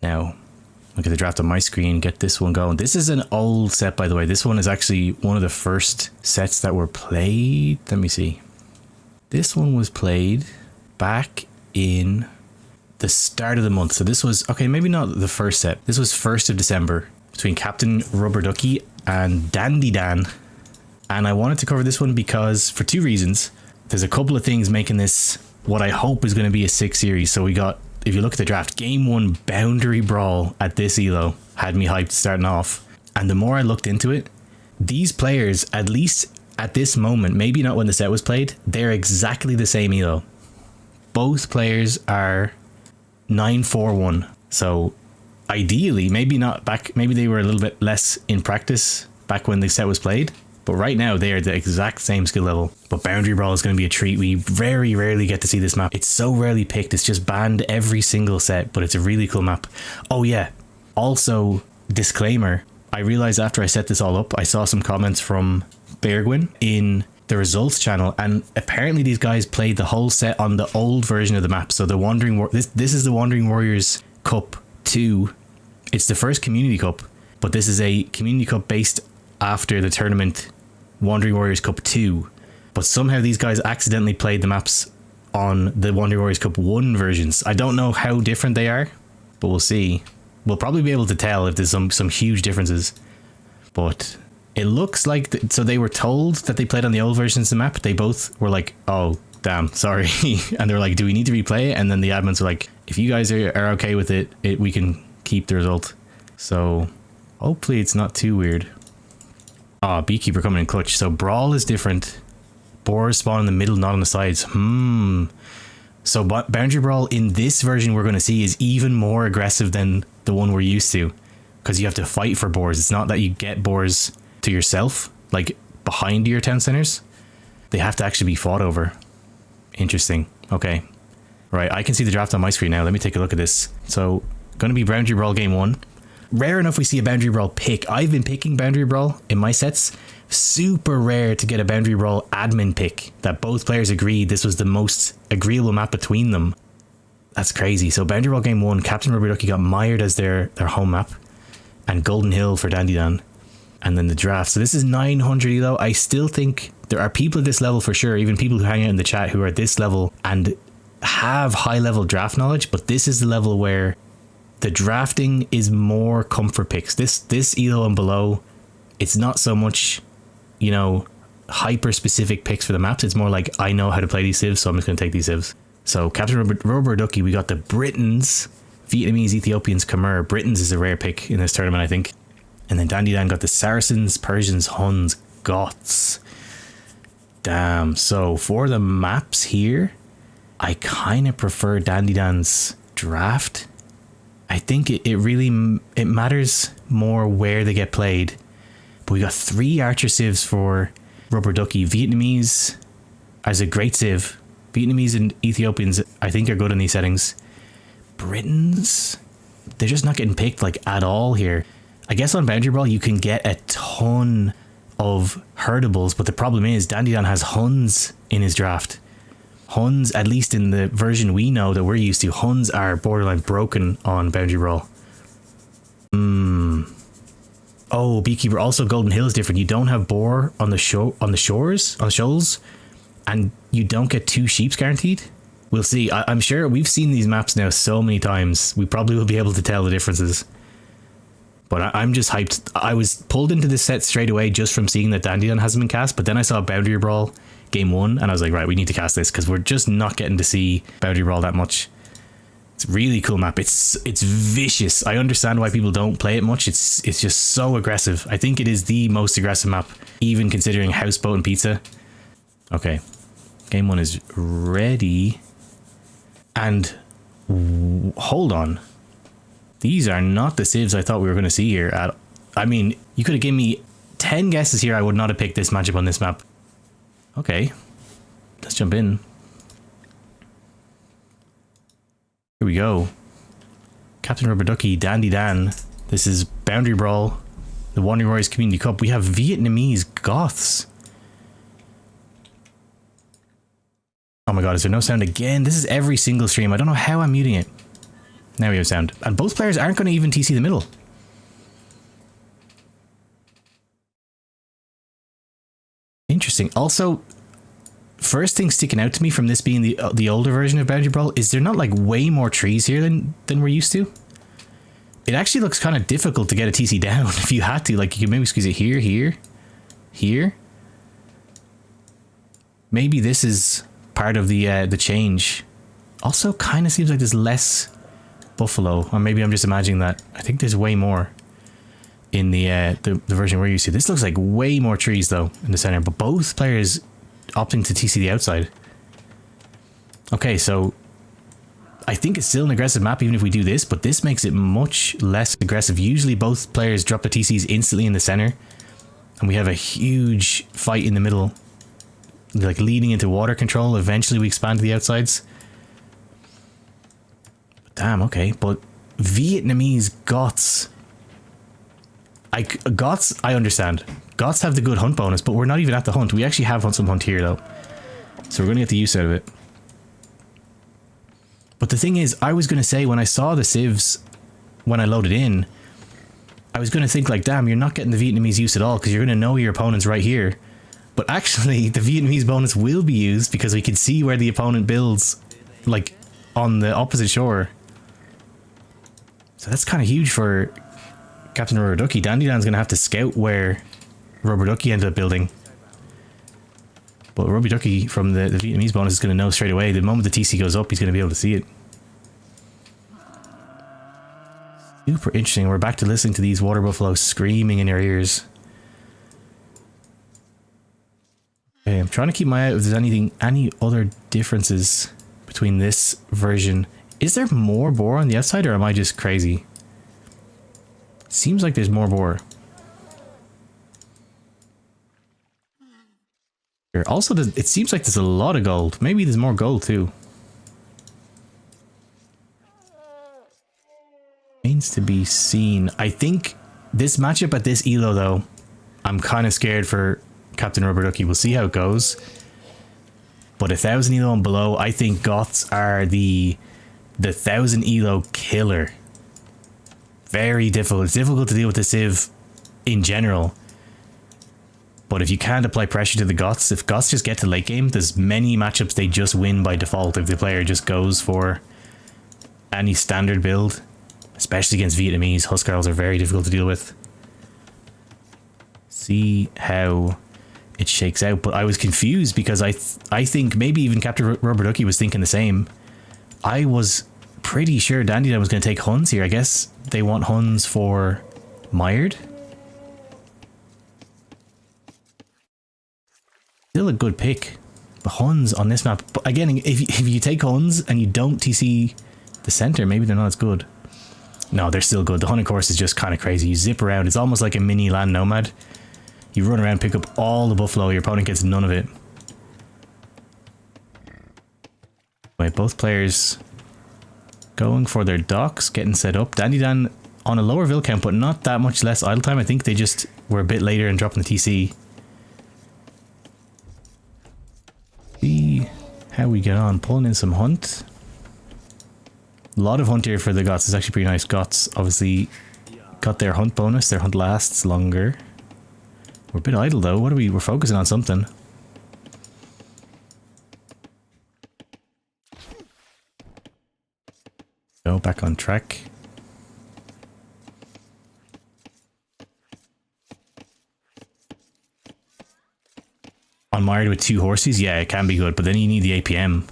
Now, look at the draft on my screen, get this one going. This is an old set, by the way. This one is actually one of the first sets that were played. Let me see. This one was played back in the start of the month. So this was, okay, maybe not the first set. This was 1st of December between CptnRubberDucky and DandyDan. And I wanted to cover this one because, for two reasons. There's a couple of things making this what I hope is going to be a 6 series. So we got, if you look at the draft, game 1 Boundary Brawl at this elo had me hyped starting off. And the more I looked into it, these players, at least at this moment, maybe not when the set was played, they're exactly the same elo. Both players are 941. So ideally, maybe not back, maybe they were a little bit less in practice back when the set was played. But right now, they are the exact same skill level. But Boundary Brawl is going to be a treat. We very rarely get to see this map. It's so rarely picked. It's just banned every single set, but it's a really cool map. Oh yeah. Also, disclaimer, I realized after I set this all up, I saw some comments from Beargwin in the results channel, and apparently these guys played the whole set on the old version of the map. So the Wandering this is the Wandering Warriors Cup 2. It's the first Community Cup, but this is a Community Cup based after the tournament Wandering Warriors Cup 2, but somehow these guys accidentally played the maps on the Wandering Warriors Cup 1 versions. I don't know how different they are, but we'll see. We'll probably be able to tell if there's some huge differences, but it looks like so they were told that they played on the old versions of the map. They both were like, oh damn, sorry. And they were like, do we need to replay it? And then the admins were like, if you guys are okay with it, we can keep the result. So hopefully it's not too weird. Ah, Beekeeper coming in clutch. So Brawl is different. Boars spawn in the middle, not on the sides. So Boundary Brawl in this version we're going to see is even more aggressive than the one we're used to. Because you have to fight for boars. It's not that you get boars to yourself, like behind your town centers. They have to actually be fought over. Interesting. Okay. Right, I can see the draft on my screen now. Let me take a look at this. So, going to be Boundary Brawl game 1. Rare enough we see a Boundary Brawl pick. I've been picking Boundary Brawl in my sets. Super rare to get a Boundary Brawl admin pick that both players agreed this was the most agreeable map between them. That's crazy. So Boundary Brawl game 1, CptnRubberDucky got mired as their home map, and Golden Hill for DandyDan, and then the draft. So this is 900 elo. I still think there are people at this level for sure, even people who hang out in the chat who are at this level and have high level draft knowledge, but this is the level where the drafting is more comfort picks. This elo and below, it's not so much, you know, hyper specific picks for the maps. It's more like, I know how to play these civs, so I'm just going to take these civs. So CptnRubberDucky, we got the Britons, Vietnamese, Ethiopians, Khmer. Britons is a rare pick in this tournament, I think. And then DandyDan got the Saracens, Persians, Huns, Goths. Damn. So for the maps here, I kind of prefer DandyDan's draft. I think it really matters more where they get played. But we got 3 archer civs for RubberDucky. Vietnamese as a great civ. Vietnamese and Ethiopians, I think, are good in these settings. Britons, they're just not getting picked like at all here. I guess on Boundary Brawl you can get a ton of herdables, but the problem is DandyDan has Huns in his draft. Huns, at least in the version we know that we're used to, Huns are borderline broken on Boundary Brawl. Oh, Beekeeper, also Golden Hill is different. You don't have boar on the shoals, and you don't get 2 sheeps guaranteed. We'll see. I'm sure we've seen these maps now so many times. We probably will be able to tell the differences. But I'm just hyped. I was pulled into this set straight away just from seeing that DandyDan hasn't been cast, but then I saw Boundary Brawl game 1 and I was like, right, we need to cast this because we're just not getting to see Boundary Brawl that much. It's a really cool map. It's vicious. I understand why people don't play it much. It's just so aggressive. I think it is the most aggressive map, even considering Houseboat and Pizza. Okay, game 1 is ready. And hold on. These are not the civs I thought we were going to see here. I mean, you could have given me 10 guesses here. I would not have picked this matchup on this map. Okay, let's jump in. Here we go. CptnRubberDucky, DandyDan. This is Boundary Brawl, the Wandering Warriors Community Cup. We have Vietnamese Goths. Oh my god, is there no sound again? This is every single stream. I don't know how I'm muting it. Now we have sound. And both players aren't going to even TC the middle. Interesting. Also, first thing sticking out to me from this being the older version of Boundary Brawl is there not like way more trees here than we're used to? It actually looks kind of difficult to get a TC down if you had to. Like, you could maybe squeeze it here, here, here. Maybe this is part of the change. Also, kind of seems like there's less buffalo, or maybe I'm just imagining that. I think there's way more in the version we're used to. This looks like way more trees though in the center, but both players opting to TC the outside. Okay, so I think it's still an aggressive map even if we do this, but this makes it much less aggressive. Usually both players drop the TCs instantly in the center, and we have a huge fight in the middle, like leading into water control. Eventually we expand to the outsides. Damn, okay, but Vietnamese Goths. Goths, I understand. Goths have the good hunt bonus, but we're not even at the hunt. We actually have some hunt here though, so we're going to get the use out of it. But the thing is, I was going to say when I saw the civs, when I loaded in, I was going to think like, damn, you're not getting the Vietnamese use at all because you're going to know your opponent's right here. But actually, the Vietnamese bonus will be used because we can see where the opponent builds, like, on the opposite shore. So that's kind of huge for CptnRubberDucky. DandyDan's going to have to scout where RubberDucky ended up building. But RubberDucky from the Vietnamese bonus is going to know straight away. The moment the TC goes up, he's going to be able to see it. Super interesting. We're back to listening to these water buffaloes screaming in your ears. Okay, I'm trying to keep my eye out if there's any other differences between this version. Is there more boar on the outside, or am I just crazy? Seems like there's more boar. Also, it seems like there's a lot of gold. Maybe there's more gold too. Remains to be seen. I think this matchup at this elo though, I'm kind of scared for CptnRubberDucky. We'll see how it goes. But 1000 elo and below, I think Goths are the 1000 elo killer. Very difficult. It's difficult to deal with the civ in general. But if you can't apply pressure to the Goths, if Goths just get to late game, there's many matchups they just win by default if the player just goes for any standard build. Especially against Vietnamese, Huskarls are very difficult to deal with. See how it shakes out. But I was confused because I think maybe even CptnRubberDucky was thinking the same. I was pretty sure DandyDan was going to take Huns here. I guess they want Huns for Mired. Still a good pick. The Huns on this map. But again, if you take Huns and you don't TC the center, maybe they're not as good. No, they're still good. The hunting course is just kind of crazy. You zip around. It's almost like a mini land nomad. You run around, pick up all the buffalo. Your opponent gets none of it. Wait, both players going for their docks, getting set up. DandyDan on a lower vill count, but not that much less idle time. I think they just were a bit later in dropping the TC. See how we get on. Pulling in some hunt. A lot of hunt here for the Goths. It's actually pretty nice. Goths obviously got their hunt bonus. Their hunt lasts longer. We're a bit idle though. What are we? We're focusing on something. Go back on track. On Mired with 2 horses, yeah, it can be good, but then you need the APM.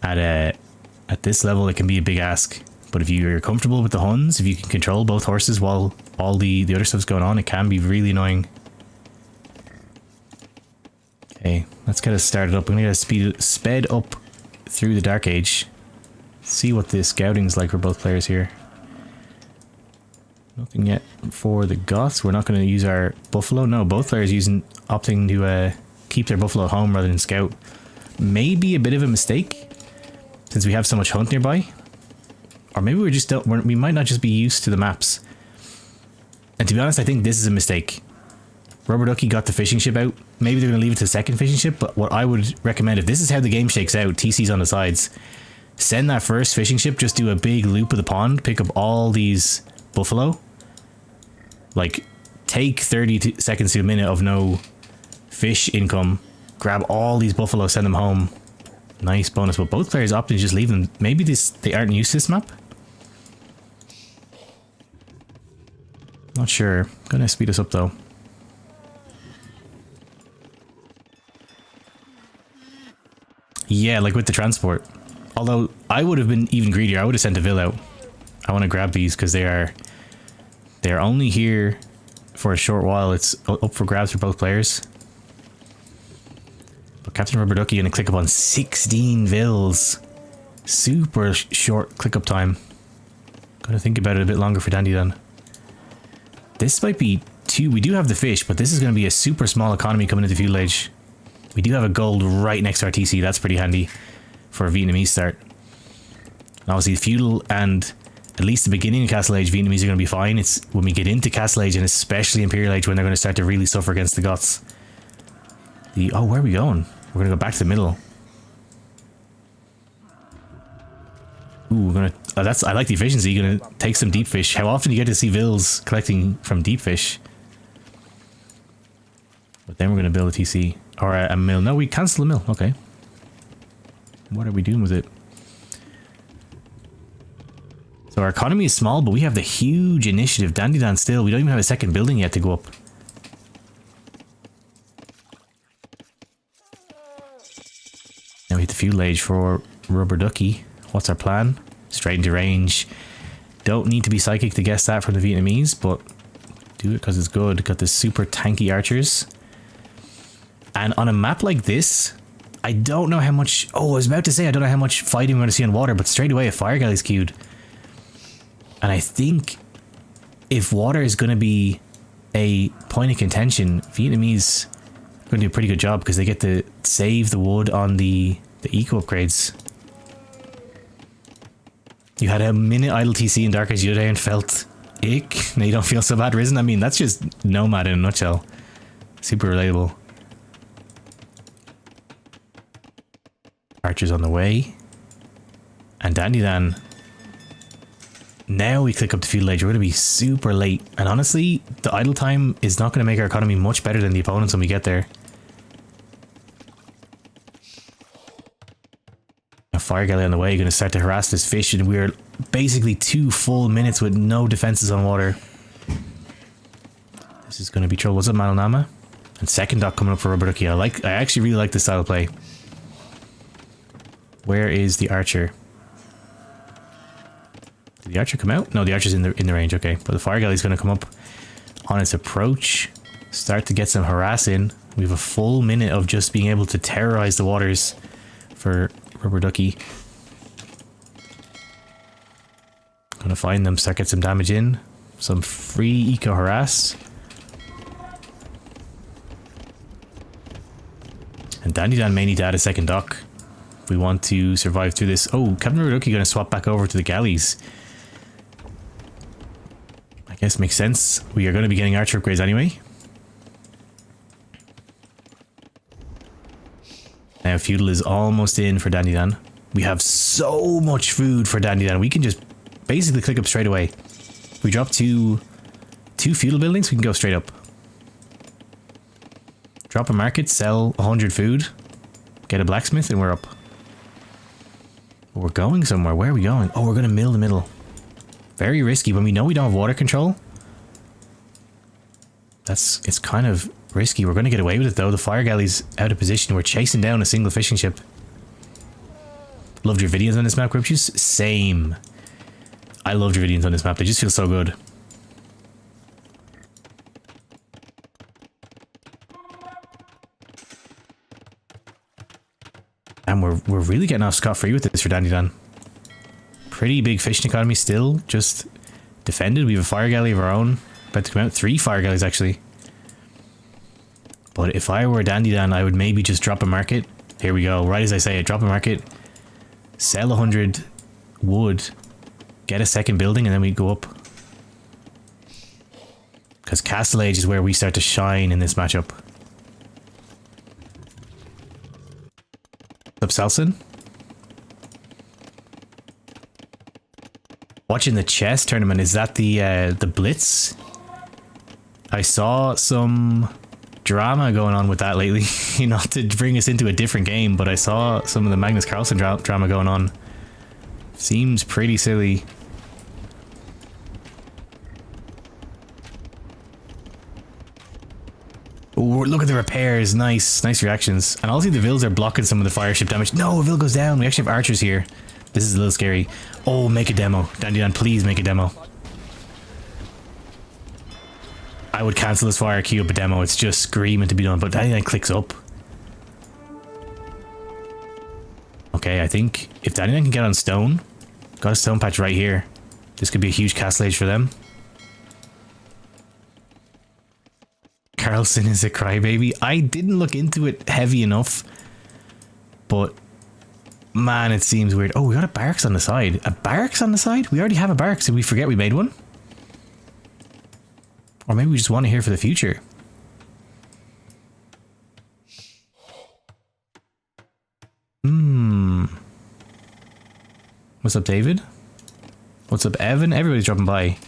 At this level, it can be a big ask. But if you're comfortable with the Huns, if you can control both horses while all the other stuff's going on, it can be really annoying. Okay, let's get us started up. I'm gonna get sped up through the Dark Age. See what the scouting's like for both players here. Nothing yet for the Goths. We're not going to use our buffalo. No, both players opting to keep their buffalo at home rather than scout. Maybe a bit of a mistake since we have so much hunt nearby. Or maybe we might not just be used to the maps. And to be honest, I think this is a mistake. RubberDucky got the fishing ship out. Maybe they're going to leave it to the second fishing ship, but what I would recommend, if this is how the game shakes out, TC's on the sides, Send that first fishing ship, just do a big loop of the pond, pick up all these buffalo. Like, take 30 seconds to a minute of no fish income, grab all these buffalo, send them home. Nice bonus, but both players opted to just leave them. Maybe they aren't used to this map? Not sure. Gonna speed us up though. Yeah, like with the transport. Although, I would have been even greedier. I would have sent a Vil out. I want to grab these because they're only here for a short while. It's up for grabs for both players. But CptnRubberDucky gonna click up on 16 Vils. Super short click up time. Gotta think about it a bit longer for DandyDan. This might be too... We do have the fish, but this is gonna be a super small economy coming into fuel age. We do have a gold right next to our TC. That's pretty handy for a Vietnamese start. And obviously feudal and at least the beginning of Castle Age, Vietnamese are going to be fine. It's when we get into Castle Age and especially Imperial Age when they're going to start to really suffer against the Goths. Oh, where are we going? We're going to go back to the middle. Ooh, we're going to... I like the efficiency. You're going to take some deep fish. How often do you get to see Vils collecting from deep fish? But then we're going to build a TC. Or a mill. No, we cancel the mill. Okay. What are we doing with it? So our economy is small, but we have the huge initiative. DandyDan still. We don't even have a second building yet to go up. Now we hit the fuel age for RubberDucky. What's our plan? Straight into range. Don't need to be psychic to guess that from the Vietnamese, but do it because it's good. Got the super tanky archers. And on a map like this, I don't know how much... Oh, I was about to say I don't know how much fighting we're going to see on water, but straight away a fire galley's queued. And I think if water is going to be a point of contention, Vietnamese are going to do a pretty good job because they get to save the wood on the eco upgrades. You had a minute idle TC in Dark Age the other day and felt ick. Now you don't feel so bad risen. I mean, that's just Nomad in a nutshell. Super relatable. Archers on the way. And DandyDan. Now we click up the field age. We're going to be super late. And honestly, the idle time is not going to make our economy much better than the opponents when we get there. A fire galley on the way. Going to start to harass this fish. And we're basically 2 full minutes with no defenses on water. This is going to be trouble. What's up, Malnama? And second dock coming up for RubberDucky. I actually really like this style of play. Where is the archer? Did the archer come out? No, the archer's in the range. Okay, but the fire galley's going to come up on its approach. Start to get some harass in. We have a full minute of just being able to terrorize the waters for RubberDucky. Gonna find them, start get some damage in. Some free eco harass. And DandyDan may need to add a second dock. We want to survive through this. Oh, CptnRubberDucky going to swap back over to the galleys. I guess makes sense. We are going to be getting archer upgrades anyway. Now feudal is almost in for DandyDan. We have so much food for DandyDan. We can just basically click up straight away. If we drop two feudal buildings, we can go straight up. Drop a market, sell 100 food, get a blacksmith, and we're up. We're going somewhere. Where are we going? Oh, we're going to mill the middle. Very risky. When we know we don't have water control, it's kind of risky. We're going to get away with it though. The fire galley's out of position. We're chasing down a single fishing ship. Loved your videos on this map, Gripjuice. Same. I loved your videos on this map. They just feel so good. And we're really getting off scot-free with this for DandyDan. Pretty big fishing economy still, just defended. We have a fire galley of our own. About to come out. 3 fire galleys, actually. But if I were DandyDan, I would maybe just drop a market. Here we go. Right as I say it, drop a market. Sell 100 wood. Get a second building, and then we go up. Because Castle Age is where we start to shine in this matchup. Up Salson. Watching the chess tournament, is that the Blitz? I saw some drama going on with that lately. You know, to bring us into a different game, but I saw some of the Magnus Carlsen drama going on. Seems pretty silly. Oh, look at the repairs. Nice reactions. And also the Vils are blocking some of the fire ship damage. No, Vil goes down. We actually have archers here. This is a little scary. Oh, make a demo. DandyDan, please make a demo. I would cancel this fire, queue up a demo. It's just screaming to be done, but DandyDan clicks up. Okay, I think if DandyDan can get on stone, got a stone patch right here. This could be a huge castle age for them. Carlsen is a crybaby. I didn't look into it heavy enough, but man, it seems weird. Oh, we got a barracks on the side. A barracks on the side? We already have a barracks. Did we forget we made one? Or maybe we just want it here for the future. What's up, David? What's up, Evan? Everybody's dropping by.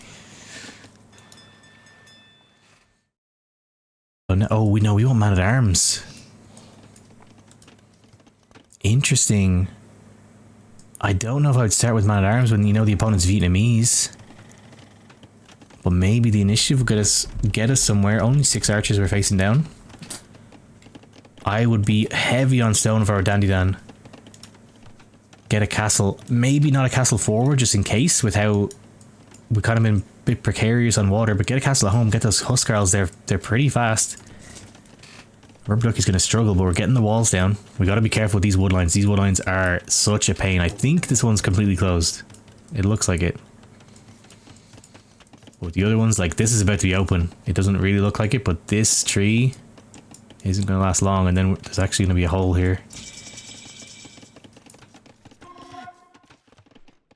Oh, no, oh, we want man-at-arms. Interesting. I don't know if I would start with man-at-arms when you know the opponent's Vietnamese. But maybe the initiative will get us somewhere. Only 6 archers we're facing down. I would be heavy on stone if I were DandyDan. Get a castle. Maybe not a castle forward, just in case, with how we've kind of been a bit precarious on water. But get a castle at home. Get those Huskarls. They're pretty fast. RubberDucky's going to struggle, but we're getting the walls down. We got to be careful with these wood lines. These wood lines are such a pain. I think this one's completely closed. It looks like it. But the other ones, like this is about to be open. It doesn't really look like it, but this tree isn't going to last long. And then there's actually going to be a hole here.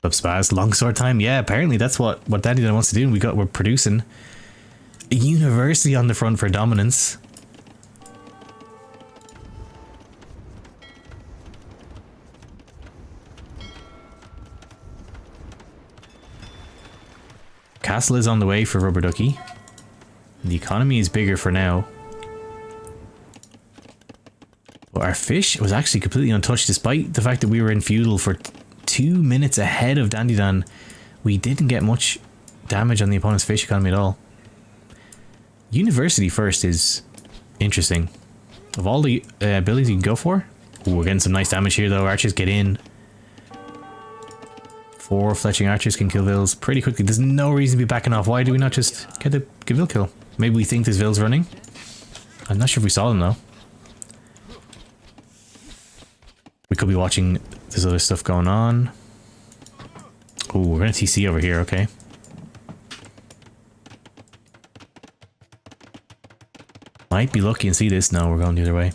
Up Spaz, longsword time. Yeah, apparently that's what DandyDan wants to do. And we're producing a university on the front for dominance. Castle is on the way for RubberDucky. The economy is bigger for now. But our fish was actually completely untouched, despite the fact that we were in feudal for 2 minutes ahead of DandyDan. We didn't get much damage on the opponent's fish economy at all. University first is interesting. Of all the abilities you can go for. Ooh, we're getting some nice damage here though. Archers get in. 4 fletching archers can kill Vils pretty quickly. There's no reason to be backing off. Why do we not just get a Vil kill? Maybe we think there's Vils running. I'm not sure if we saw them though. We could be watching this other stuff going on. Oh, we're gonna TC over here, okay. Might be lucky and see this. No, we're going the other way.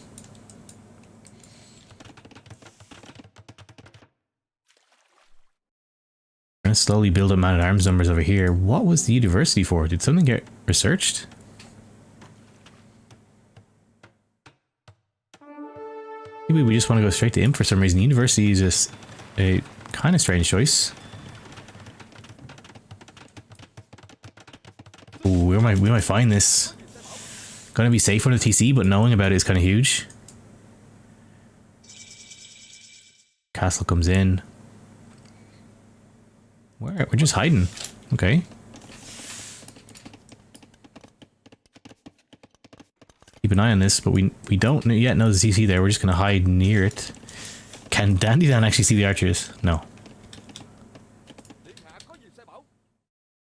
Slowly build up man-at-arms numbers over here. What was the university for? Did something get researched? Maybe we just want to go straight to imp for some reason. University is just a kind of strange choice. Ooh, we might find this. Gonna be safe on the TC, but knowing about it is kind of huge. Castle comes in. We're just hiding. Okay. Keep an eye on this, but we don't yet know the CC there. We're just going to hide near it. Can DandyDan actually see the archers? No.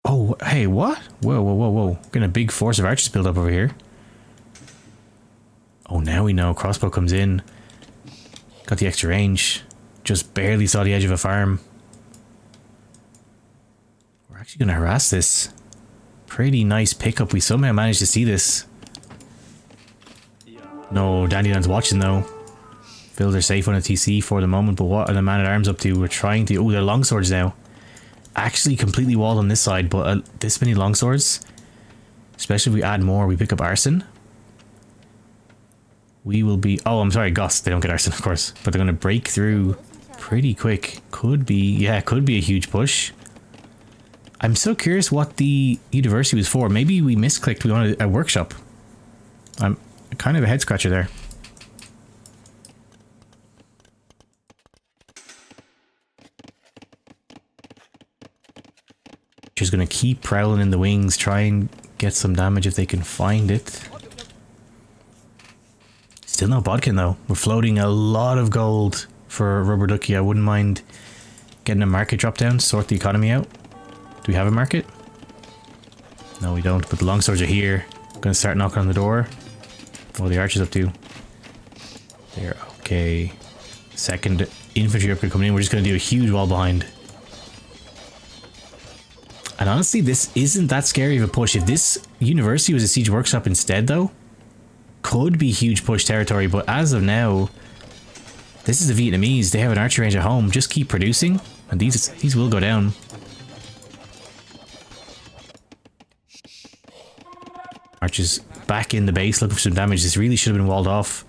Oh, hey, what? Whoa. Getting a big force of archers build up over here. Oh, now we know. Crossbow comes in. Got the extra range. Just barely saw the edge of a farm. Actually gonna harass this. Pretty nice pickup. We somehow managed to see this. No, DandyDan's watching though. Vils are safe on a TC for the moment, but what are the man-at-arms up to? We're trying to... Oh, they're longswords now. Actually completely walled on this side, but this many longswords, especially if we add more, we pick up arson. We will be... Oh, I'm sorry, Goss. They don't get arson, of course. But they're gonna break through pretty quick. Could be... Yeah, could be a huge push. I'm so curious what the university was for. Maybe we misclicked. We wanted a workshop. I'm kind of a head scratcher there. She's going to keep prowling in the wings, try and get some damage if they can find it. Still no bodkin though. We're floating a lot of gold for Rubber Ducky. I wouldn't mind getting a market drop down, sort the economy out. Do we have a market? No, we don't, but the longswords are here. I'm going to start knocking on the door. What are the archers up to? They're okay. Second infantry upgrade coming in. We're just going to do a huge wall behind. And honestly, this isn't that scary of a push. If this university was a siege workshop instead, though, could be huge push territory. But as of now, this is the Vietnamese. They have an archery range at home. Just keep producing, and these will go down. Archers back in the base looking for some damage. This really should have been walled off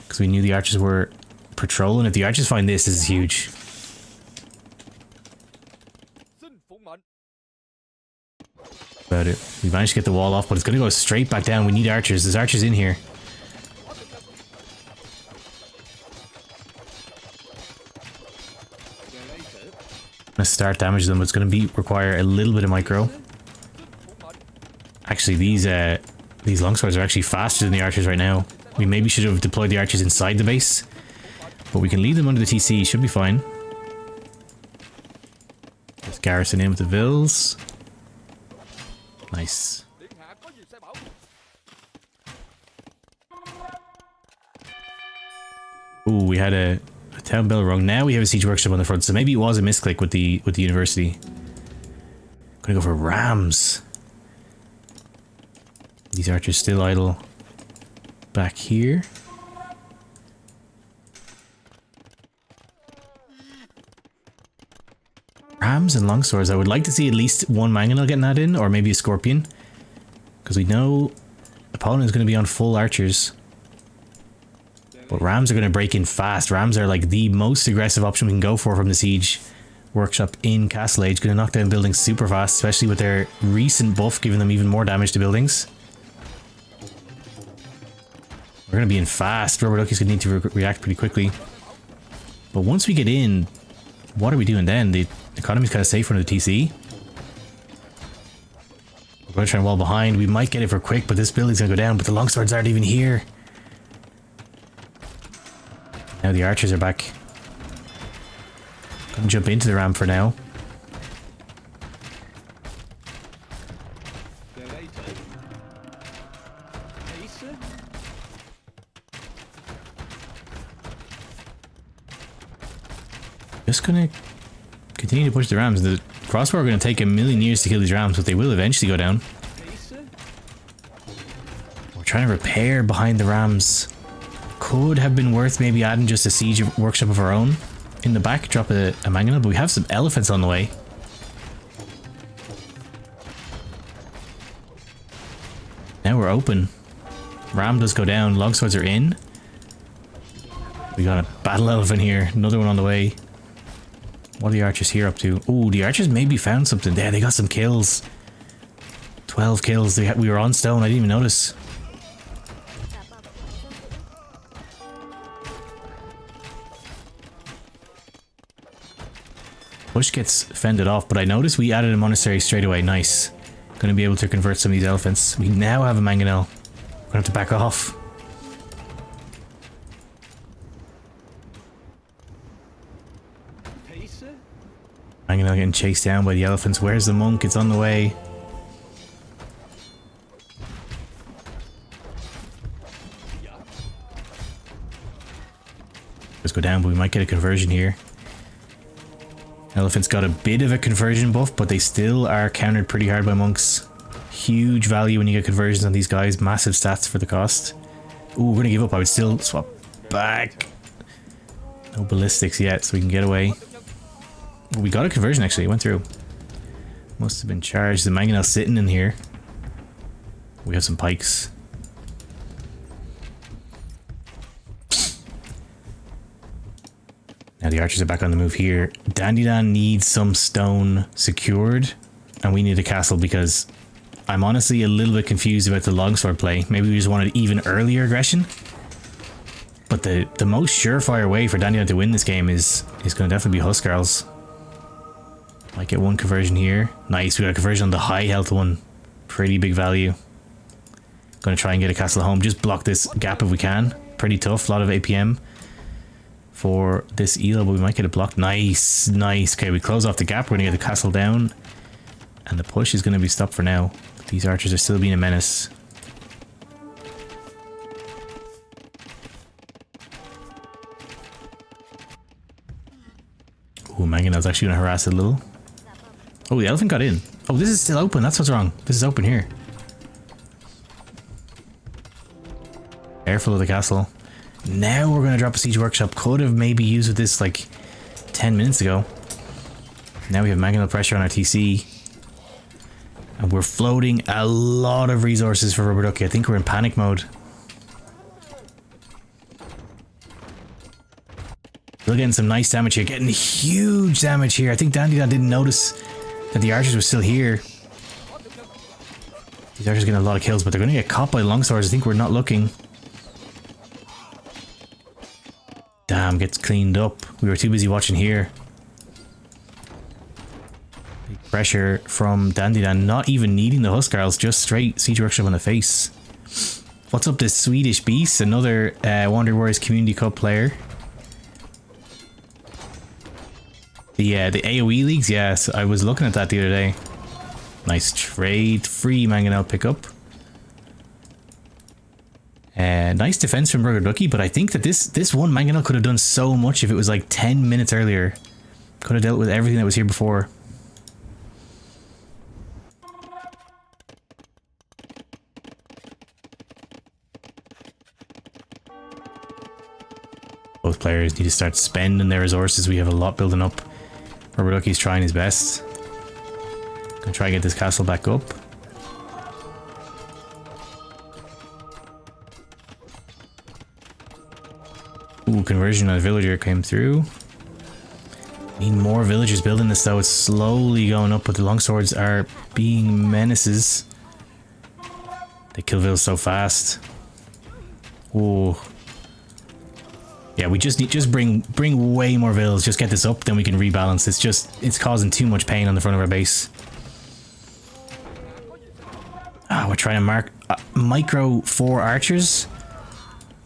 because we knew the archers were patrolling. If the archers find this is huge. About it. We managed to get the wall off, but it's going to go straight back down. We need archers. There's archers in here. I'm going to start damaging them, but it's going to require a little bit of micro. Actually, these longswords are actually faster than the archers right now. We maybe should have deployed the archers inside the base, but we can leave them under the TC. Should be fine. Let's garrison in with the vills. Nice. Ooh, we had a town bell wrong. Now we have a siege workshop on the front, so maybe it was a misclick with the university. Gonna go for rams. These archers still idle back here. Rams and longswords. I would like to see at least one mangonel getting that in, or maybe a scorpion. Because we know opponent is going to be on full archers. But rams are going to break in fast. Rams are like the most aggressive option we can go for from the siege workshop in Castle Age. Going to knock down buildings super fast, especially with their recent buff giving them even more damage to buildings. We're going to be in fast. Rubber Ducky's going to need to react pretty quickly. But once we get in, what are we doing then? The economy's kind of safe under the TC. We're going to try and wall behind. We might get it for quick, but this building's going to go down. But the longswords aren't even here. Now the archers are back. Gonna jump into the ram for now. Just gonna continue to push the rams. The crossbow are gonna take a million years to kill these rams, but they will eventually go down. We're trying to repair behind the rams. Could have been worth maybe adding just a siege workshop of our own in the back, drop a mangonel, but we have some elephants on the way. Now we're open. Ram does go down, longswords are in. We got a battle elephant here, another one on the way. What are the archers here up to? Oh, the archers maybe found something. There, they got some kills. 12 kills. We were on stone, I didn't even notice. Push gets fended off, but I noticed we added a monastery straight away. Nice. Going to be able to convert some of these elephants. We now have a mangonel. We're going to have to back off. Mangonel getting chased down by the elephants. Where's the monk? It's on the way. Let's go down, but we might get a conversion here. Elephants got a bit of a conversion buff, but they still are countered pretty hard by monks. Huge value when you get conversions on these guys. Massive stats for the cost. Ooh, we're gonna give up. I would still swap back. No ballistics yet, so we can get away. Ooh, we got a conversion actually. It went through. Must have been charged. The mangonel's sitting in here. We have some pikes. Now the archers are back on the move here. DandyDan needs some stone secured. and we need a castle because I'm honestly a little bit confused about the longsword play. Maybe we just wanted even earlier aggression. But the most surefire way for DandyDan to win this game is going to definitely be Huskarls. Might get one conversion here. Nice, we got a conversion on the high health one. Pretty big value. Going to try and get a castle at home. Just block this gap if we can. Pretty tough, a lot of APM for this elo, but we might get it blocked. Nice, nice. Okay, we close off the gap. We're going to get the castle down. And the push is going to be stopped for now. But these archers are still being a menace. Ooh, Mangonel's actually going to harass it a little. Oh, the elephant got in. Oh, this is still open. That's what's wrong. This is open here. Careful of the castle. Now we're going to drop a siege workshop. Could have maybe used with this like 10 minutes ago. Now we have Mangonel pressure on our TC. And we're floating a lot of resources for RubberDucky. I think we're in panic mode. We're getting some nice damage here. Getting huge damage here. I think DandyDan didn't notice that the archers were still here. These archers are getting a lot of kills, but they're going to get caught by longswords. I think we're not looking. Damn, gets cleaned up. We were too busy watching here. Big pressure from DandyDan, not even needing the Huskarls, just straight siege workshop on the face. What's up, this Swedish beast? Another Wandering Warriors Community Cup player. The AoE leagues, yes, I was looking at that the other day. Nice trade, free Mangonel pickup. Nice defense from RubberDucky, but I think that this one Mangonel could have done so much if it was like 10 minutes earlier. Could have dealt with everything that was here before. Both players need to start spending their resources. We have a lot building up. RubberDucky's trying his best. Gonna try and get this castle back up. Ooh, conversion on a villager came through. Need more villagers building this though. It's slowly going up, but the longswords are being menaces. They kill vills so fast. Ooh. Yeah, we just need bring way more vills. Just get this up, then we can rebalance. It's causing too much pain on the front of our base. Ah, we're trying to mark micro 4 archers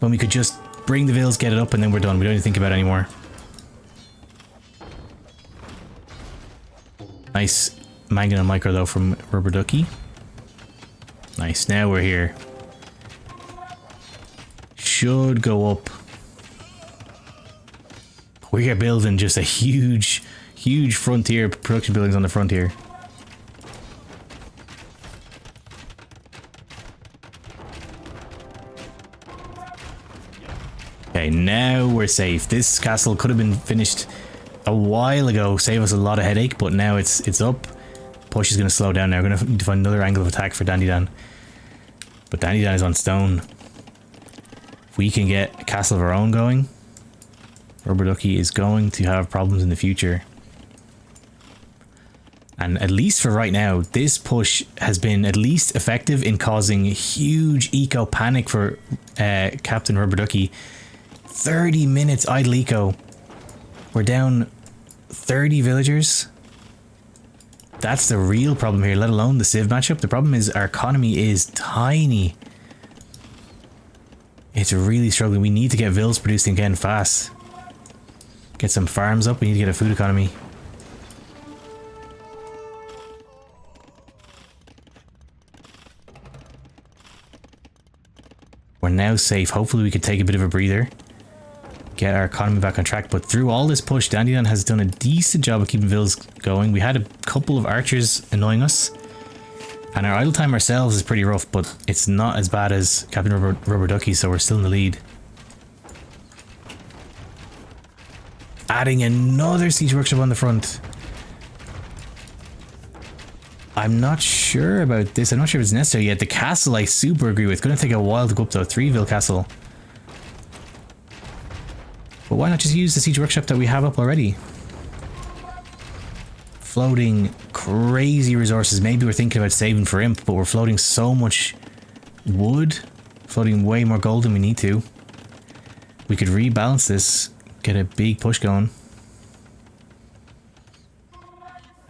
when we could just bring the vills, get it up, and then we're done. We don't even think about it anymore. Nice Mangonel micro though from RubberDucky. Nice. Now we're here. Should go up. We're building just a huge frontier, production buildings on the frontier. Okay, now we're safe. This castle could have been finished a while ago, save us a lot of headache, but now it's up. Push is going to slow down now. We're going to need to find another angle of attack for DandyDan. But DandyDan is on stone. If we can get a castle of our own going, RubberDucky is going to have problems in the future. And at least for right now, this push has been at least effective in causing huge eco panic for Captain RubberDucky. 30 minutes idle eco. We're down 30 villagers. That's the real problem here, let alone the Civ matchup. The problem is our economy is tiny. It's really struggling. We need to get vills producing again fast. Get some farms up. We need to get a food economy. We're now safe. Hopefully we could take a bit of a breather. Get our economy back on track. But through all this push, DandyDan has done a decent job of keeping vills going. We had a couple of archers annoying us. And our idle time ourselves is pretty rough, but it's not as bad as Captain RubberDucky, so we're still in the lead. Adding another siege workshop on the front. I'm not sure about this. I'm not sure if it's necessary yet. The castle I super agree with. Gonna take a while to go up though. 3ville castle. But why not just use the siege workshop that we have up already? Floating crazy resources. Maybe we're thinking about saving for imp, but we're floating so much wood, floating way more gold than we need to. We could rebalance this, get a big push going.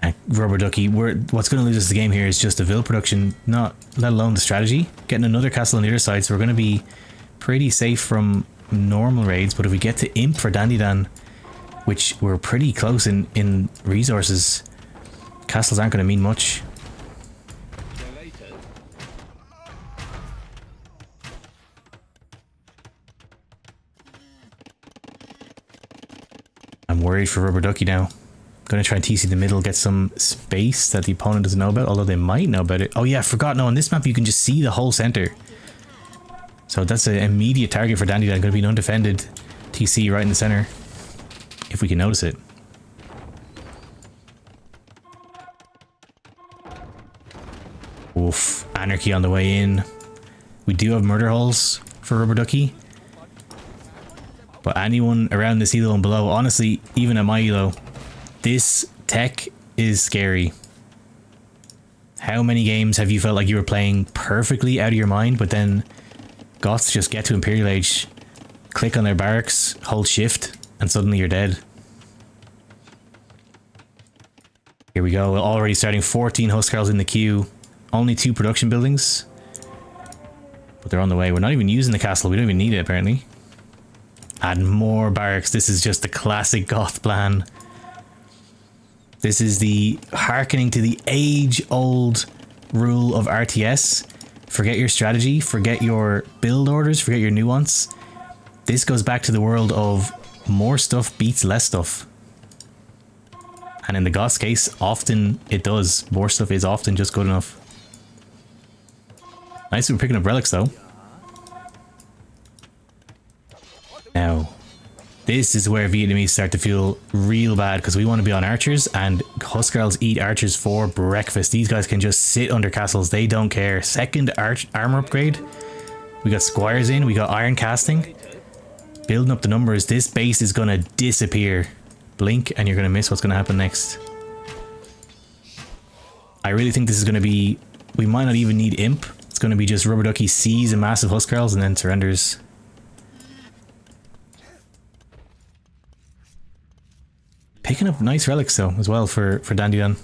And Rubber Ducky, what's going to lose us the game here is just the vil production, not let alone the strategy. Getting another castle on the other side, so we're going to be pretty safe from normal raids. But if we get to imp for DandyDan, which we're pretty close in resources, castles aren't going to mean much. I'm worried for Rubber Ducky now. Gonna try and TC the middle, get some space that the opponent doesn't know about, although they might know about it. Oh yeah, I forgot. No, on this map you can just see the whole center. So that's an immediate target for DandyDan. Gonna be an undefended TC right in the center, if we can notice it. Oof, anarchy on the way in. We do have murder holes for Rubber Ducky. But anyone around this elo and below, honestly, even at my elo, this tech is scary. How many games have you felt like you were playing perfectly out of your mind, but then Goths just get to Imperial Age, click on their barracks, hold shift, and suddenly you're dead. Here we go, already starting 14 Huskarls in the queue. Only 2 production buildings. But they're on the way. We're not even using the castle, we don't even need it apparently. Add more barracks, this is just the classic Goth plan. This is the hearkening to the age-old rule of RTS. Forget your strategy, forget your build orders, forget your nuance. This goes back to the world of more stuff beats less stuff. And in the Goth's case, often it does. More stuff is often just good enough. Nice, we're picking up relics though. Now, this is where Vietnamese start to feel real bad because we want to be on archers and Huskarls eat archers for breakfast. These guys can just sit under castles, they don't care. Second armor upgrade. We got squires in, we got iron casting. Building up the numbers, this base is going to disappear. Blink and you're going to miss what's going to happen next. I really think this is going to be, we might not even need imp. It's going to be just Rubber Ducky sees a massive Huskarls and then surrenders. Picking up nice relics though as well for DandyDan.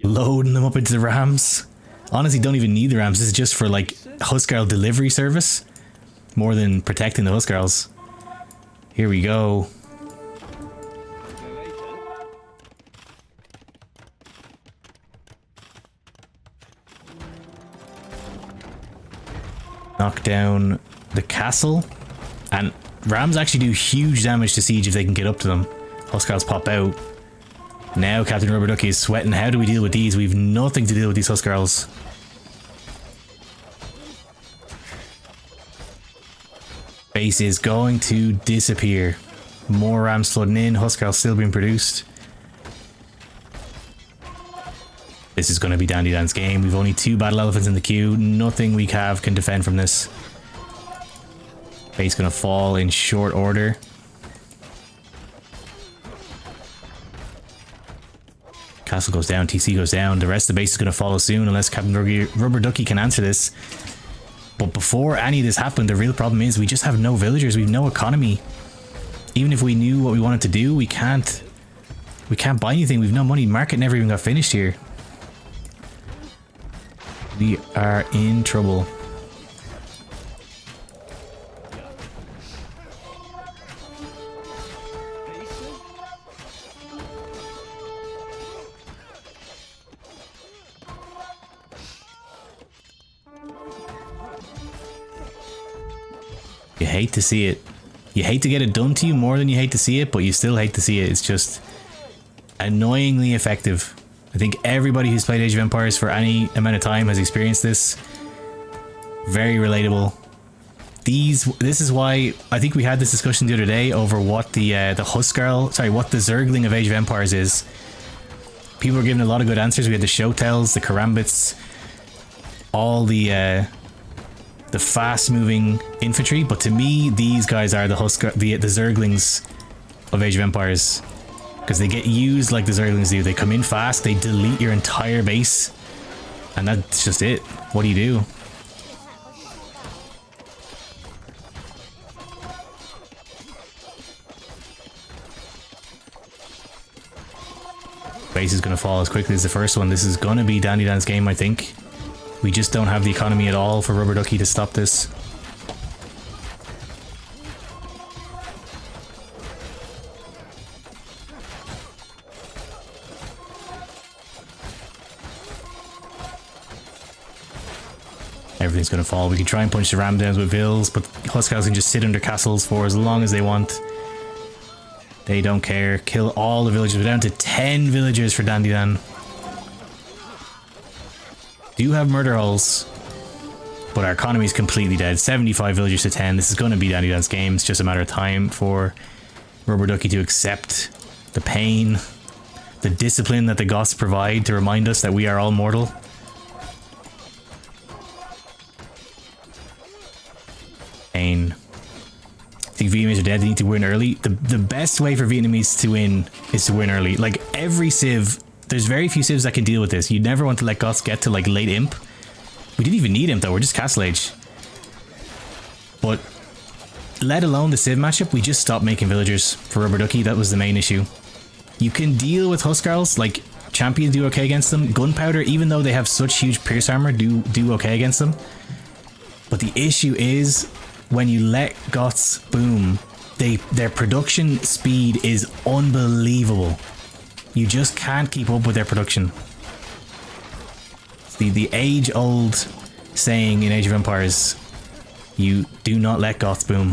Loading them up into the rams. Honestly, don't even need the rams. This is just for like Huskarl delivery service more than protecting the Huskarls. Here we go. Knock down the castle. And rams actually do huge damage to siege if they can get up to them. Huskarls pop out. Now Captain Rubber Ducky is sweating. How do we deal with these? We've nothing to deal with these Huskarls. Base is going to disappear. More rams flooding in. Huskarls still being produced. This is going to be DandyDan's game. We've only 2 battle elephants in the queue. Nothing we have can defend from this. Base going to fall in short order. Castle goes down, TC goes down. The rest of the base is going to follow soon unless Captain Rubber Ducky can answer this. But before any of this happened, the real problem is we just have no villagers. We have no economy. Even if we knew what we wanted to do, we can't buy anything. We've no money. Market never even got finished here. We are in trouble. You hate to see it. You hate to get it done to you more than you hate to see it, but you still hate to see it. It's just annoyingly effective. I think everybody who's played Age of Empires for any amount of time has experienced this. Very relatable. This is why I think we had this discussion the other day over what the Huskarl, sorry, what the Zergling of Age of Empires is. People were giving a lot of good answers. We had the Showtells, the Karambits, all the fast-moving infantry, but to me, these guys are the Zerglings of Age of Empires. Because they get used like the Zerglings do. They come in fast, they delete your entire base. And that's just it. What do you do? Base is going to fall as quickly as the first one. This is going to be DandyDan's game, I think. We just don't have the economy at all for RubberDucky to stop this. Everything's going to fall. We can try and punch the ram downs with vills, but Huskarls can just sit under castles for as long as they want. They don't care. Kill all the villagers. We're down to 10 villagers for DandyDan. Do have murder hulls, but our economy is completely dead. 75 villagers to 10. This is going to be DandyDan's game. It's just a matter of time for RubberDucky to accept the pain, the discipline that the Goths provide to remind us that we are all mortal. Pain. I think Vietnamese are dead. They need to win early. The best way for Vietnamese to win is to win early. Like every civ, there's very few civs that can deal with this. You never want to let Goths get to like late imp. We didn't even need imp though. We're just castle age. But let alone the civ matchup, we just stopped making villagers for RubberDucky. That was the main issue. You can deal with Huskarls, like champions do okay against them. Gunpowder, even though they have such huge pierce armor, do okay against them. But the issue is, when you let Goths boom, their production speed is unbelievable. You just can't keep up with their production. The age-old saying in Age of Empires, you do not let Goths boom.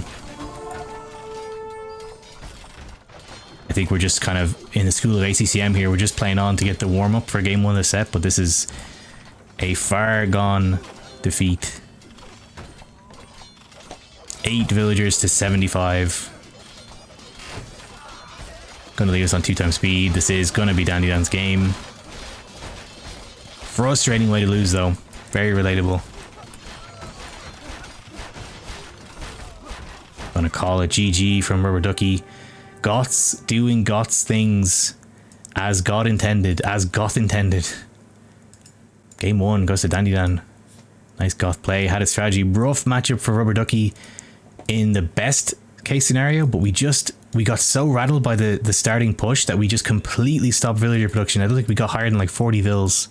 I think we're just kind of in the school of ACCM here. We're just playing on to get the warm-up for game 1 of the set, but this is a far gone defeat. 8 villagers to 75. Gonna leave us on 2 times speed. This is gonna be DandyDan's game. Frustrating way to lose though. Very relatable. Gonna call it GG from RubberDucky. Goths doing Goths things as God intended, as Goth intended. Game 1 goes to DandyDan. Nice Goth play, had a strategy. Rough matchup for RubberDucky in the best case scenario, but we got so rattled by the starting push that we just completely stopped villager production. I don't think we got higher than like 40 vills.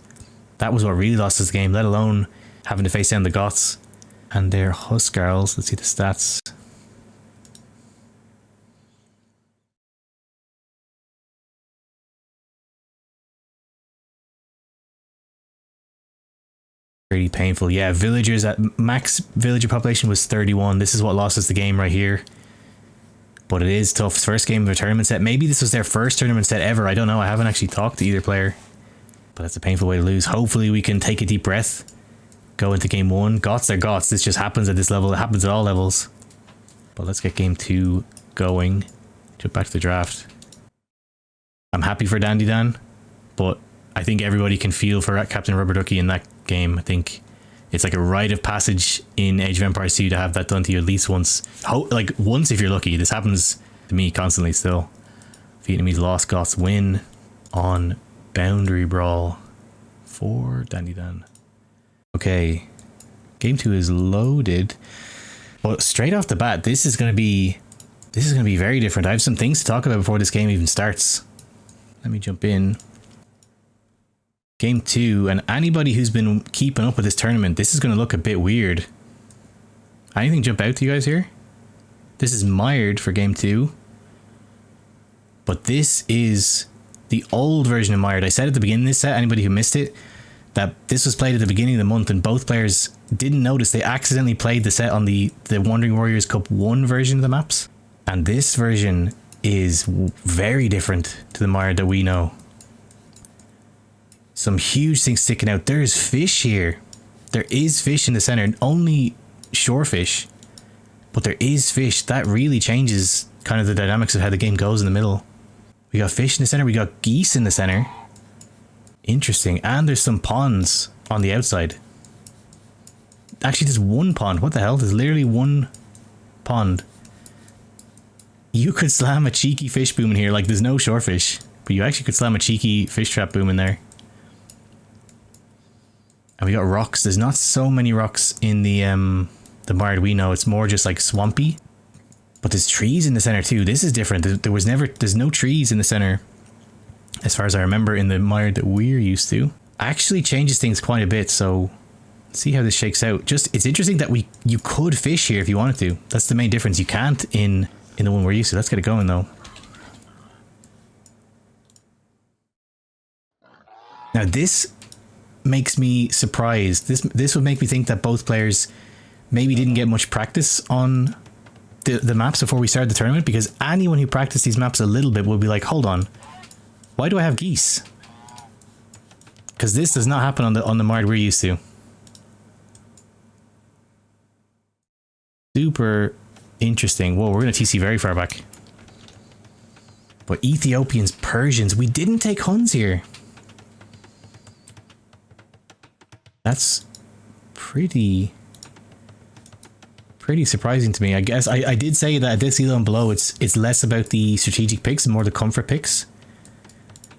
That was what really lost us the game, let alone having to face down the Goths and their Huskarls. Let's see the stats. Pretty painful. Yeah, villagers at max villager population was 31. This is what lost us the game right here. But it is tough. First game of a tournament set. Maybe this was their first tournament set ever. I don't know. I haven't actually talked to either player. But that's a painful way to lose. Hopefully we can take a deep breath. Go into game 1. Goths are Goths. This just happens at this level. It happens at all levels. But let's get game 2 going. Jump back to the draft. I'm happy for DandyDan, but I think everybody can feel for Captain RubberDucky in that game. I think it's like a rite of passage in Age of Empires 2 to have that done to you at least once. Like once if you're lucky. This happens to me constantly still. Vietnamese lost, Goths win on Boundary Brawl for DandyDan. Okay, game 2 is loaded. But straight off the bat, this is going to be very different. I have some things to talk about before this game even starts. Let me jump in. Game 2, and anybody who's been keeping up with this tournament, this is going to look a bit weird. Anything jump out to you guys here? This is mired for game 2. But this is the old version of mired. I said at the beginning of this set, anybody who missed it, that this was played at the beginning of the month and both players didn't notice. They accidentally played the set on the Wandering Warriors Cup 1 version of the maps. And this version is very different to the mired that we know. Some huge things sticking out. There's fish here. There is fish in the center. Only shore fish. But there is fish. That really changes kind of the dynamics of how the game goes in the middle. We got fish in the center. We got geese in the center. Interesting. And there's some ponds on the outside. Actually, there's one pond. What the hell? There's literally one pond. You could slam a cheeky fish boom in here like there's no shore fish. But you actually could slam a cheeky fish trap boom in there. And we got rocks. There's not so many rocks in the Mired we know. It's more just like swampy. But there's trees in the center too. This is different. There's no trees in the center, as far as I remember, in the Mired that we're used to. Actually changes things quite a bit, so see how this shakes out. Just, it's interesting that you could fish here if you wanted to. That's the main difference. You can't in the one we're used to. Let's get it going though. Now this makes me surprised. This would make me think that both players maybe didn't get much practice on the maps before we started the tournament, because anyone who practiced these maps a little bit would be like, hold on, why do I have geese? Because this does not happen on the Mired we're used to. Super interesting. Whoa, we're going to TC very far back. But Ethiopians, Persians, we didn't take Huns here. That's pretty surprising to me. I guess I did say that at this elo and below, it's less about the strategic picks and more the comfort picks.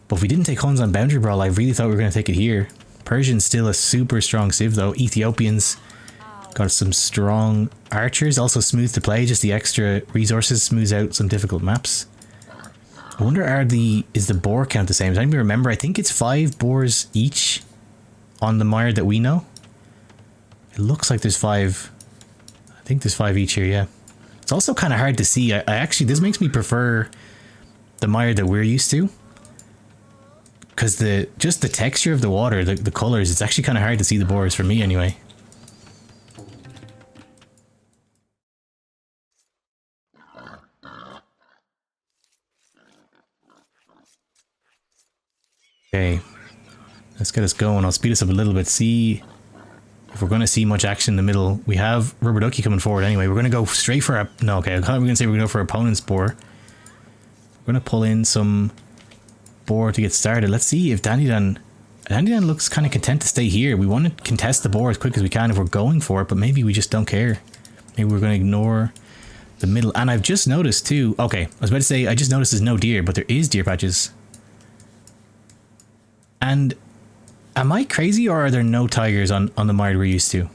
But if we didn't take Huns on Boundary Brawl, I really thought we were going to take it here. Persians still a super strong civ though. Ethiopians got some strong archers, also smooth to play. Just the extra resources smooths out some difficult maps. I wonder, is the boar count the same? Does anybody remember? I think it's 5 boars each on the Mired that we know. It looks like there's 5. I think there's 5 each here, yeah. It's also kind of hard to see. I actually, this makes me prefer the Mired that we're used to. Because just the texture of the water, the colors, it's actually kind of hard to see the boars for me anyway. Okay, let's get us going. I'll speed us up a little bit, see if we're going to see much action in the middle. We have RubberDucky coming forward anyway. We're going to go straight for our... No, okay, I thought we were going to say we're going to go for opponent's boar. We're going to pull in some boar to get started. Let's see if DandyDan looks kind of content to stay here. We want to contest the boar as quick as we can if we're going for it, but maybe we just don't care. Maybe we're going to ignore the middle. And I've just noticed too... Okay, I was about to say, I just noticed there's no deer, but there is deer patches. And am I crazy, or are there no tigers on the Mired we're used to?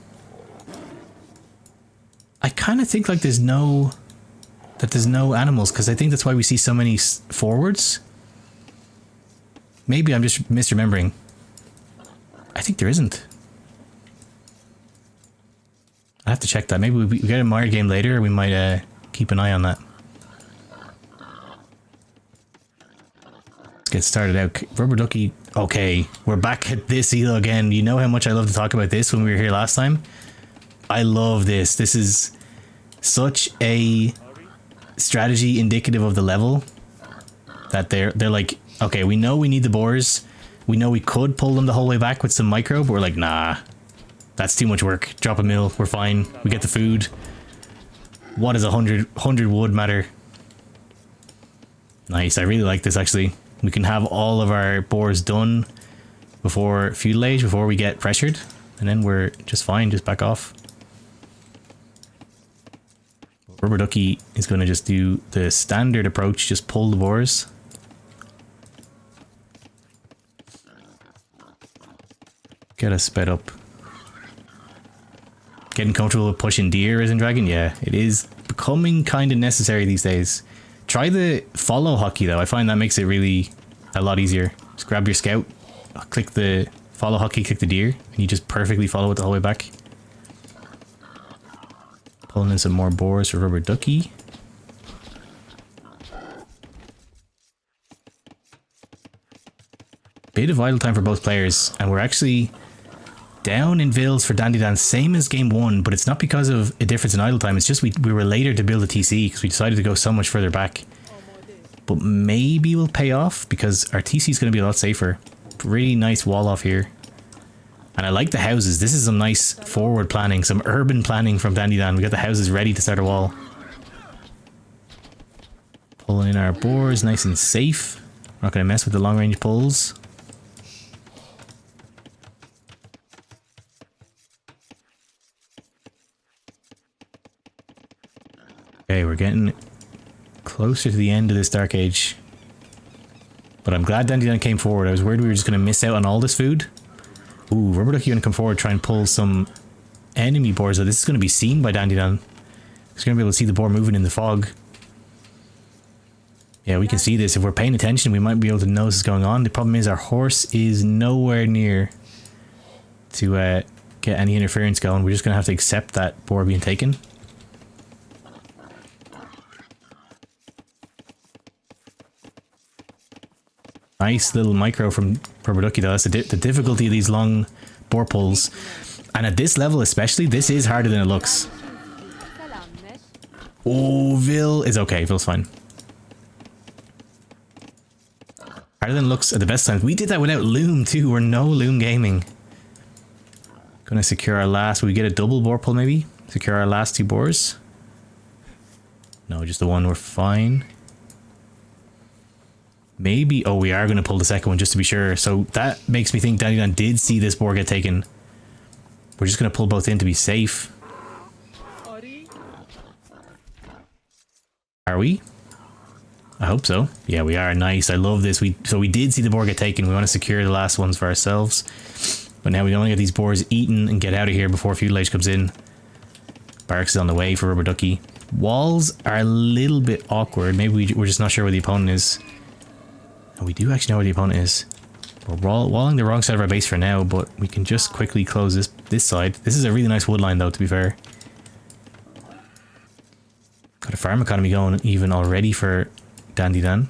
I kind of think like there's no animals, because I think that's why we see so many forwards. Maybe I'm just misremembering. I think there isn't. I have to check that. Maybe we get a Mired game later, or we might keep an eye on that. Let's get started out. RubberDucky. Okay, we're back at this elo again. You know how much I love to talk about this when we were here last time. I love this. This is such a strategy indicative of the level that they're like, okay, we know we need the boars. We know we could pull them the whole way back with some micro, but we're like, nah, that's too much work. Drop a mill, we're fine. We get the food. What does 100 wood matter? Nice, I really like this actually. We can have all of our boars done before feudal age, before we get pressured, and then we're just fine, just back off. RubberDucky is going to just do the standard approach, just pull the boars. Get us sped up. Getting comfortable with pushing deer as in Dragon? Yeah, it is becoming kind of necessary these days. Try the follow hockey though. I find that makes it really a lot easier. Just grab your scout, click the follow hockey, click the deer, and you just perfectly follow it the whole way back. Pulling in some more boars for RubberDucky. Bit of idle time for both players, and we're actually down in vills for DandyDan, same as game 1, but it's not because of a difference in idle time. It's just we were later to build a TC because we decided to go so much further back. But maybe we'll pay off because our TC is going to be a lot safer. Really nice wall off here. And I like the houses. This is some nice forward planning, some urban planning from DandyDan. We got the houses ready to start a wall. Pulling in our boars nice and safe. We're not going to mess with the long range pulls. Okay, we're getting closer to the end of this Dark Age. But I'm glad DandyDan came forward. I was worried we were just going to miss out on all this food. Ooh, RubberDucky going to come forward, try and pull some enemy boars. So this is going to be seen by DandyDan. He's going to be able to see the boar moving in the fog. Yeah, we can see this. If we're paying attention, we might be able to know what's going on. The problem is our horse is nowhere near to get any interference going. We're just going to have to accept that boar being taken. Nice little micro from RubberDucky though. That's the difficulty of these long boar pulls. And at this level especially, this is harder than it looks. Oh, Vil is okay. Vil's fine. Harder than it looks at the best times. We did that without loom too. We're no loom gaming. Gonna secure our last. Will we get a double boar pull maybe? Secure our last 2 boars. No, just the one. We're fine. Maybe. Oh, we are going to pull the second one just to be sure. So that makes me think DandyDan did see this boar get taken. We're just going to pull both in to be safe. Are we? I hope so. Yeah, we are. Nice. I love this. So we did see the boar get taken. We want to secure the last ones for ourselves. But now we want to get these boars eaten and get out of here before Feudal Age comes in. Barracks is on the way for RubberDucky. Walls are a little bit awkward. Maybe we're just not sure where the opponent is. Oh, we do actually know where the opponent is. We're walling the wrong side of our base for now, but we can just quickly close this side. This is a really nice wood line though, to be fair. Got a farm economy going even already for DandyDan.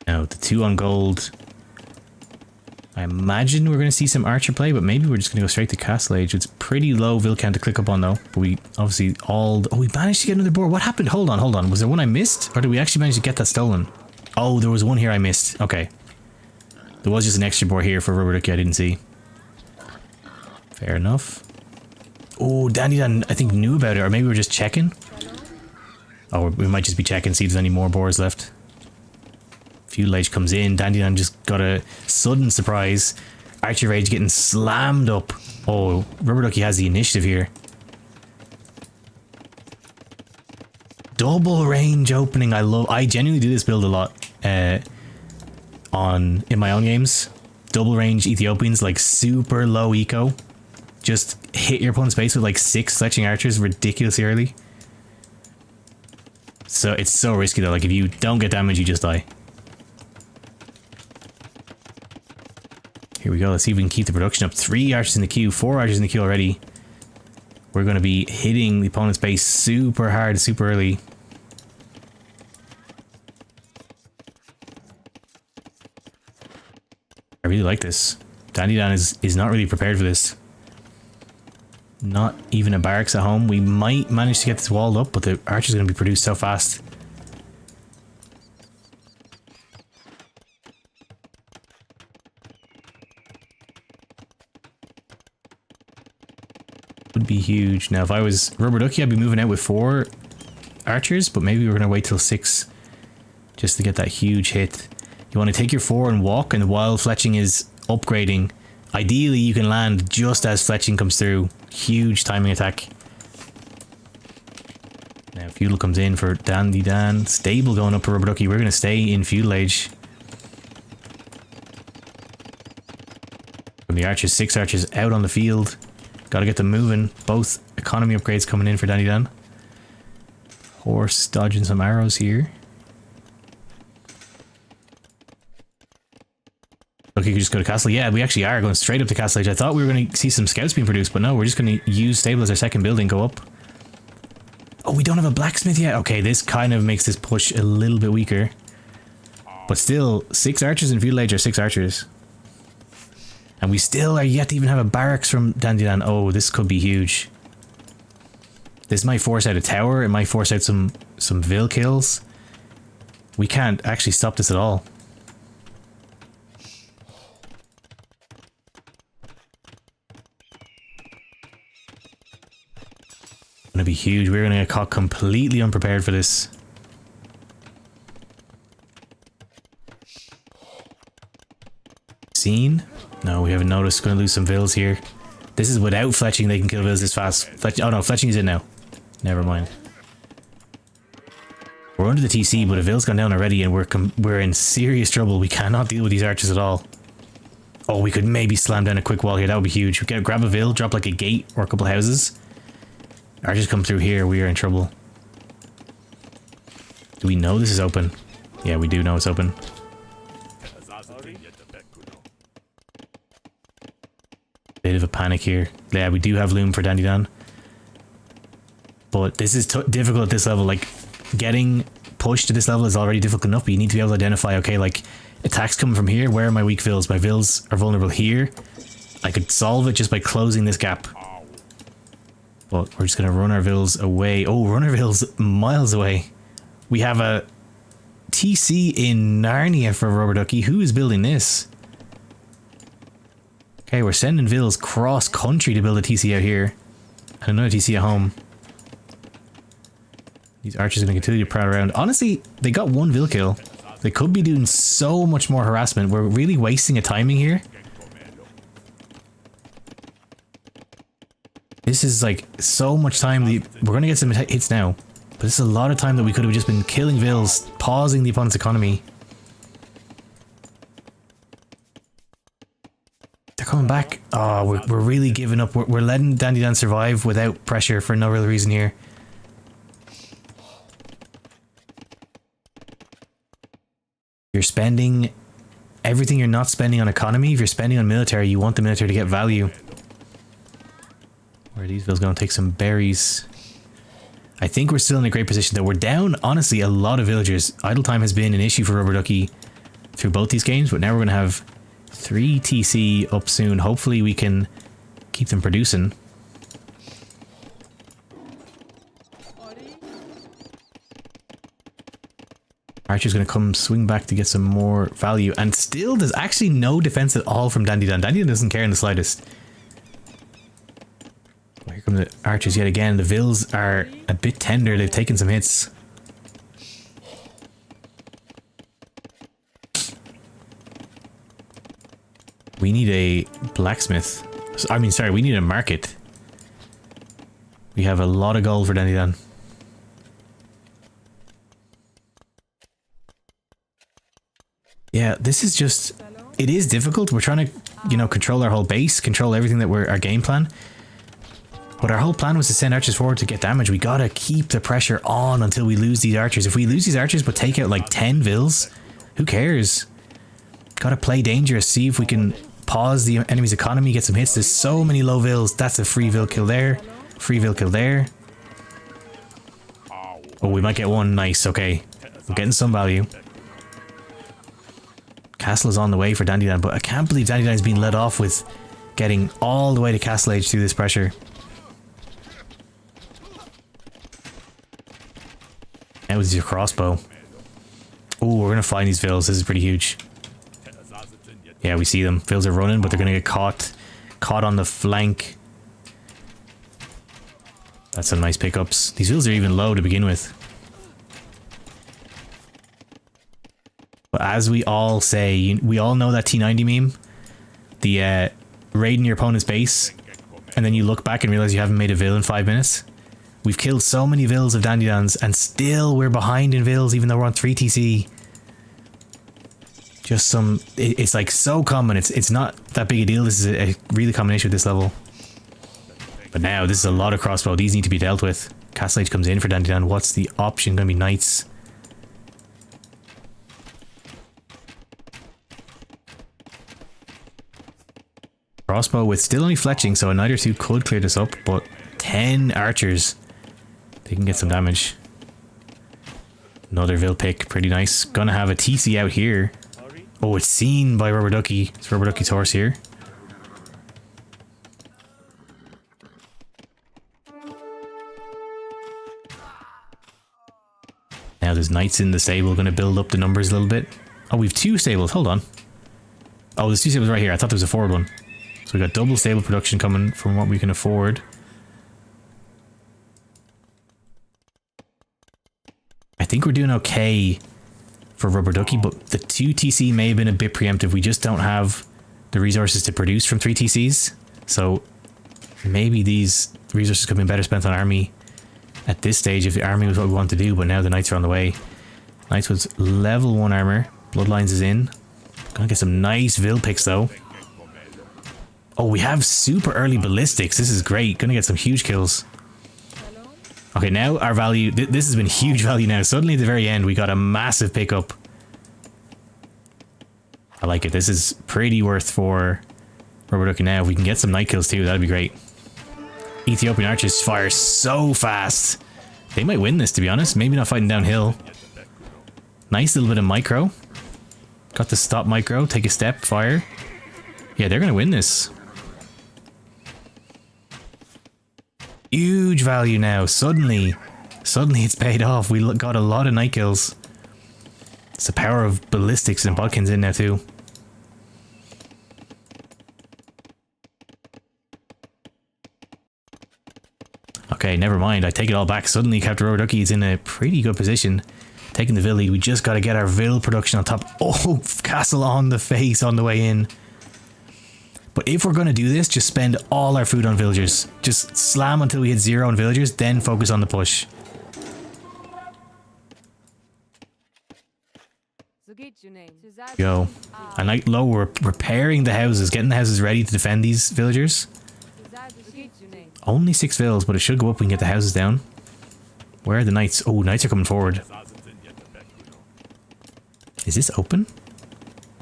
Now, the 2 on gold. I imagine we're going to see some archer play, but maybe we're just going to go straight to Castle Age. It's pretty low Vil count to click up on though. But we obviously all... Oh, we managed to get another board. What happened? Hold on. Was there one I missed? Or did we actually manage to get that stolen? Oh, there was one here I missed. Okay. There was just an extra board here for RubberDucky I didn't see. Fair enough. Oh, DandyDan I think knew about it, or maybe we're just checking. Oh, we might just be checking, see if there's any more boards left. Feudal Age comes in. DandyDan just got a sudden surprise. Archer Rage getting slammed up. Oh, RubberDucky has the initiative here. Double range opening. I genuinely do this build a lot in my own games. Double range Ethiopians, like super low eco. Just hit your opponent's base with like 6 fletching archers ridiculously early. So it's so risky though. Like if you don't get damage, you just die. Here we go. Let's see if we can keep the production up. 3 archers in the queue. 4 archers in the queue already. We're going to be hitting the opponent's base super hard, super early. I really like this. DandyDan is not really prepared for this. Not even a barracks at home. We might manage to get this walled up, but the archer's going to be produced so fast. Would be huge. Now if I was RubberDucky, I'd be moving out with 4 archers, but maybe we're going to wait till 6 just to get that huge hit. You want to take your 4 and walk, and while fletching is upgrading, ideally you can land just as fletching comes through. Huge timing attack. Now Feudal comes in for DandyDan. Stable going up for RubberDucky. We're going to stay in Feudal Age. From the archers, 6 archers out on the field. Got to get them moving. Both economy upgrades coming in for DandyDan. Horse dodging some arrows here. Okay, you can just go to Castle. Yeah, we actually are going straight up to Castle Age. I thought we were going to see some scouts being produced, but no, we're just going to use stable as our second building, go up. Oh, we don't have a blacksmith yet? Okay, this kind of makes this push a little bit weaker. But still, 6 archers in Feudal Age are 6 archers. And we still are yet to even have a barracks from DandyDan. Oh, this could be huge. This might force out a tower. It might force out some Vil kills. We can't actually stop this at all. Gonna be huge. We're gonna get caught completely unprepared for this. Seen? No, we haven't noticed. Gonna lose some Vils here. This is without fletching, they can kill vills this fast. Oh no, fletching is in now. Never mind. We're under the TC, but a vill's gone down already and we're in serious trouble. We cannot deal with these archers at all. Oh, we could maybe slam down a quick wall here. That would be huge. We could grab a vill, drop like a gate or a couple houses. Archers come through here, we are in trouble. Do we know this is open? Yeah, we do know it's open. Bit of a panic here. Yeah, we do have loom for DandyDan. But this is difficult at this level. Like, getting pushed to this level is already difficult enough, but you need to be able to identify, okay, like, attacks coming from here. Where are my weak vills? My vills are vulnerable here. I could solve it just by closing this gap. But we're just going to run our vills away. Oh, run our vills miles away. We have a TC in Narnia for RubberDucky. Who is building this? Okay, we're sending vills cross country to build a TC out here. And another TC at home. These archers are going to continue to prowl around. Honestly, they got one vill kill. They could be doing so much more harassment. We're really wasting a timing here. This is like so much time. We're going to get some hits now. But this is a lot of time that we could have just been killing vills, pausing the opponent's economy. They're coming back. Oh, we're really giving up. We're letting DandyDan survive without pressure for no real reason here. You're spending everything you're not spending on economy. If you're spending on military, you want the military to get value. Where are these vills going to take some berries? I think we're still in a great position though. We're down, honestly, a lot of villagers. Idle time has been an issue for RubberDucky through both these games, but now we're going to have 3 TC up soon. Hopefully we can keep them producing. Archer's going to come swing back to get some more value. And still, there's actually no defense at all from DandyDan. DandyDan doesn't care in the slightest. Here come the archers yet again. The vills are a bit tender. They've taken some hits. We need a blacksmith. I mean, sorry, we need a market. We have a lot of gold for DandyDan. Yeah, this is just... It is difficult. We're trying to, you know, control our whole base, control everything that our game plan. But our whole plan was to send archers forward to get damage. We gotta keep the pressure on until we lose these archers. If we lose these archers but take out like 10 vills, who cares? Gotta play dangerous, see if we can pause the enemy's economy, get some hits. There's so many low vills. That's a free vill kill there. Free vill kill there. Oh, we might get one. Nice, okay. We're getting some value. Castle is on the way for DandyDan, but I can't believe DandyDan is being let off with getting all the way to Castle Age through this pressure. Now it's your crossbow. Oh, we're gonna find these vills. This is pretty huge. Yeah, we see them. Vills are running, but they're gonna get caught on the flank. That's some nice pickups. These vills are even low to begin with. But as we all say, we all know that T90 meme. The raiding your opponent's base, and then you look back and realize you haven't made a vill in 5 minutes. We've killed so many vills of DandyDans, and still we're behind in vills, even though we're on 3 TC. Just some... It's like so common. It's not that big a deal. This is a really common issue at this level. But now, this is a lot of crossbow. These need to be dealt with. Castle Age comes in for DandyDan. What's the option? Gonna be knights. Crossbow with still only fletching, so a knight or two could clear this up, but 10 archers. They can get some damage. Another vill pick, pretty nice. Gonna have a TC out here. Oh, it's seen by RubberDucky. It's RubberDucky's horse here. Now there's knights in the stable, gonna build up the numbers a little bit. Oh, we've 2 stables, hold on. Oh, there's 2 stables right here. I thought there was a forward one. So we got double stable production coming from what we can afford. I think we're doing okay for RubberDucky, but the 2 TC may have been a bit preemptive. We just don't have the resources to produce from 3 TCs. So Maybe these resources could have been better spent on army at this stage if the army was what we want to do, but now the knights are on the way. Knights with level 1 armor. Bloodlines is in. Gonna get some nice Vil picks though. Oh, we have super early ballistics. This is great. Gonna get some huge kills. Okay, now our value... this has been huge value now. Suddenly at the very end, we got a massive pickup. I like it. This is pretty worth for RubberDucky now. If we can get some night kills too, that'd be great. Ethiopian archers fire so fast. They might win this, to be honest. Maybe not fighting downhill. Nice little bit of micro. Got to stop micro. Take a step. Fire. Yeah, they're going to win this. Huge value now. Suddenly it's paid off. We got a lot of night kills. It's the power of ballistics and bodkins in now too. Okay, never mind. I take it all back. Suddenly Captain RubberDucky is in a pretty good position. Taking the Vil lead. We just got to get our Vil production on top. Oh, castle on the face on the way in. But if we're going to do this, just spend all our food on villagers. Just slam until we hit 0 on villagers, then focus on the push. Go. And like low, we're repairing the houses, getting the houses ready to defend these villagers. Only 6 vills, but it should go up. We can get the houses down. Where are the knights? Oh, knights are coming forward. Is this open?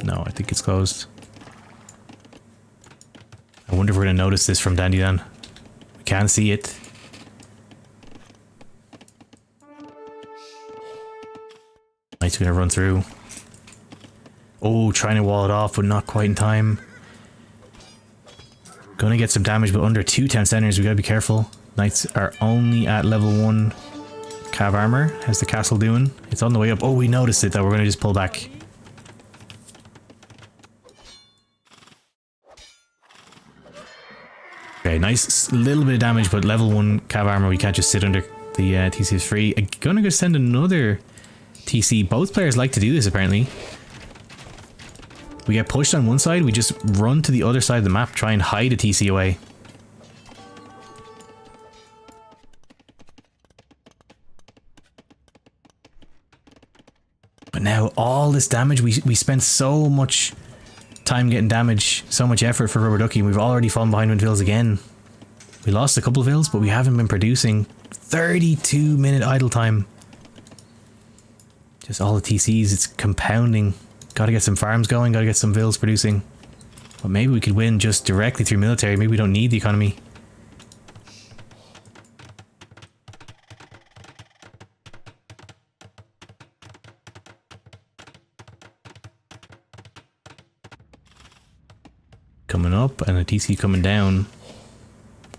No, I think it's closed. I wonder if we're going to notice this from DandyDan. We can't see it. Knights are going to run through. Oh, trying to wall it off, but not quite in time. Gonna get some damage, but under 2 town centers. We gotta be careful. Knights are only at level 1 cav armor. How's the castle doing? It's on the way up. Oh, we noticed it though. We're gonna just pull back. Okay, nice little bit of damage, but level 1 cav armor. We can't just sit under the TC is free. I'm gonna go send another TC. Both players like to do this apparently. We get pushed on one side, we just run to the other side of the map, try and hide a TC away. But now all this damage, we spent so much time getting damage, so much effort for RubberDucky, and we've already fallen behind with vills again. We lost a couple of vills, but we haven't been producing. 32-minute idle time. Just all the TCs, it's compounding. Gotta get some farms going, gotta get some vills producing. But maybe we could win just directly through military. Maybe we don't need the economy. Coming up and a TC coming down.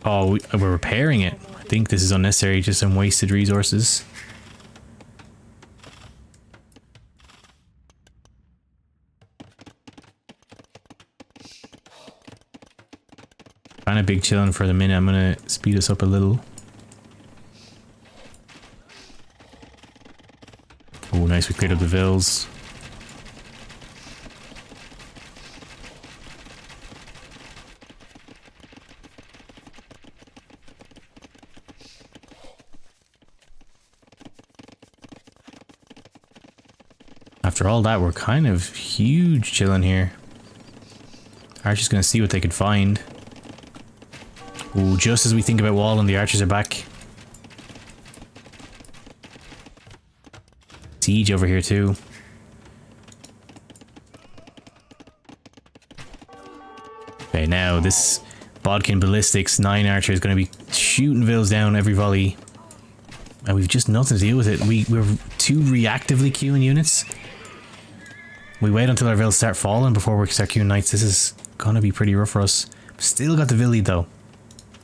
Oh, we're repairing it. I think this is unnecessary, just some wasted resources. Kind of big chilling for the minute. I'm gonna speed us up a little. Oh, nice. We cleared up the vills. After all that, we're kind of huge chilling here. Archer's gonna see what they could find. Ooh, just as we think about walling, the archers are back. Siege over here too. Okay, now this Bodkin Ballistics 9 archer is going to be shooting vills down every volley. And we've just nothing to deal with it. We're too reactively queuing units. We wait until our vills start falling before we start queuing knights. This is going to be pretty rough for us. Still got the vill lead though.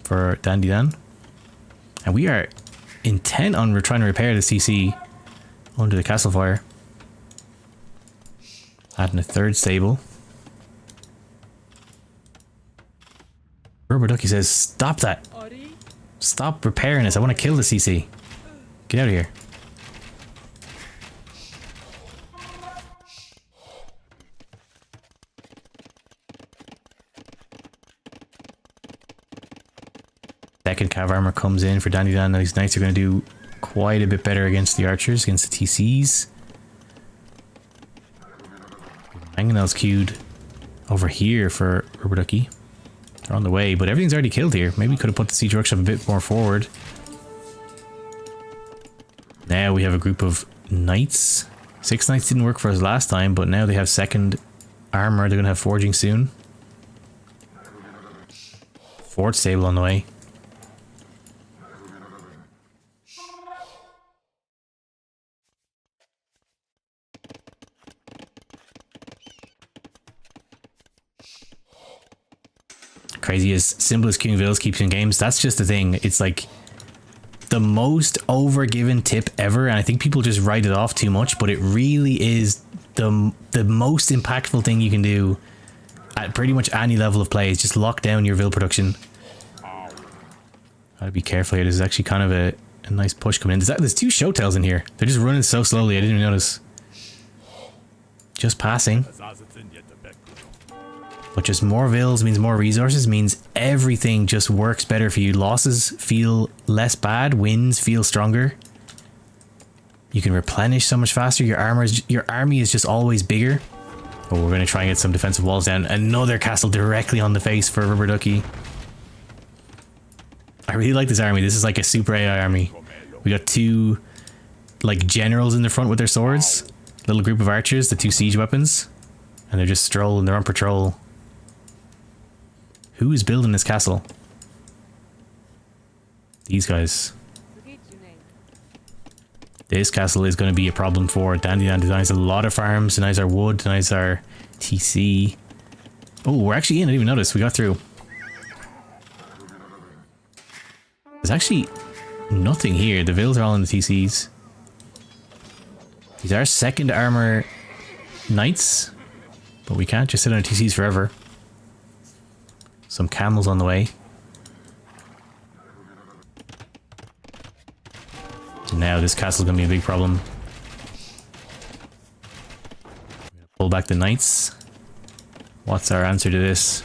For DandyDan. And we are intent on trying to repair the CC under the castle fire. Adding a 3rd stable. RubberDucky says, stop that. Stop repairing this. I want to kill the CC. Get out of here. Second cav armor comes in for DandyDan. These knights are going to do quite a bit better against the archers, against the TCs. Mangonel's queued over here for RubberDucky. They're on the way, but everything's already killed here. Maybe we could have put the siege workshop a bit more forward. Now we have a group of knights. 6 knights didn't work for us last time, but now they have second armor. They're going to have forging soon. Fort stable on the way. Crazy as simple as queuing villas keeps you in games. That's just the thing. It's like the most overgiven tip ever, and I think people just write it off too much, but it really is the most impactful thing you can do at pretty much any level of play. Is just lock down your vill production. Gotta be careful here. This is actually kind of a nice push coming in. There's 2 show tails in here. They're just running so slowly. I didn't even notice. Just passing. But just more vills means more resources, means everything just works better for you. Losses feel less bad, wins feel stronger. You can replenish so much faster. Your army is just always bigger. Oh, we're going to try and get some defensive walls down. Another castle directly on the face for RubberDucky. I really like this army. This is like a super AI army. We got 2 like generals in the front with their swords. Little group of archers, the 2 siege weapons. And they're just strolling, they're on patrol. Who is building this castle? These guys. This castle is going to be a problem for DandyDan. Designs a lot of farms, denies our wood, denies our TC. Oh, we're actually in. I didn't even notice. We got through. There's actually nothing here. The vills are all in the TCs. These are second armor knights, but we can't just sit on our TCs forever. Some camels on the way. So now this castle's gonna be a big problem. Pull back the knights. What's our answer to this?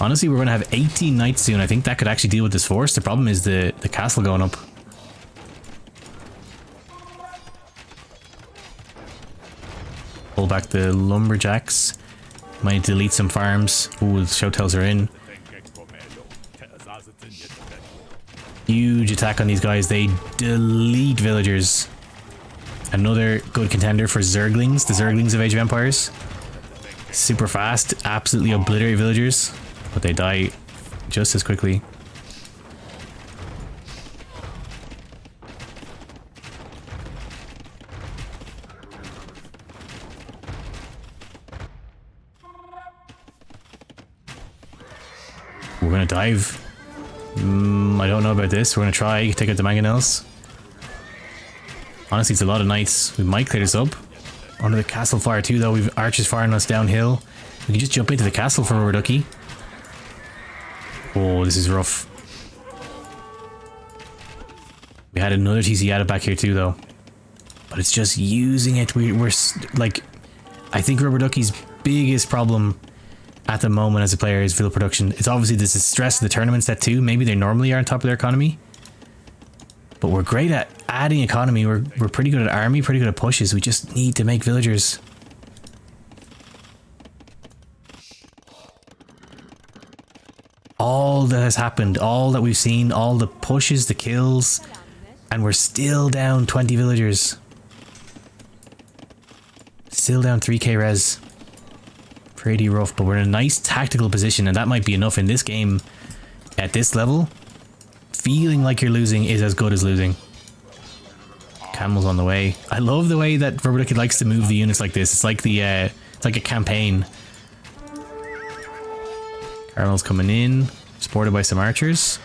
Honestly, we're gonna have 18 knights soon. I think that could actually deal with this force. The problem is the castle going up. Pull back the lumberjacks. Might delete some farms. Ooh, the showtails are in. Huge attack on these guys. They delete villagers. Another good contender for Zerglings. The Zerglings of Age of Empires. Super fast. Absolutely obliterate villagers. But they die just as quickly. We're gonna dive. I don't know about this. We're gonna try take out the mangonels. Honestly, it's a lot of knights. We might clear this up. Under the castle fire too, though. We've archers firing us downhill. We can just jump into the castle for RubberDucky. Oh, this is rough. We had another TC added back here too, though. But it's just using it. We're like, I think RubberDucky's biggest problem at the moment as a player is vill production. It's obviously this is stress of the tournament set too. Maybe they normally are on top of their economy. But we're great at adding economy. We're pretty good at army, pretty good at pushes. We just need to make villagers. All that has happened, all that we've seen, all the pushes, the kills, and we're still down 20 villagers. Still down 3k res. Pretty rough, but we're in a nice tactical position, and that might be enough in this game. At this level, feeling like you're losing is as good as losing. Camels on the way. I love the way that RubberDucky likes to move the units like this. It's like the it's like a campaign. Cardinals coming in, supported by some archers.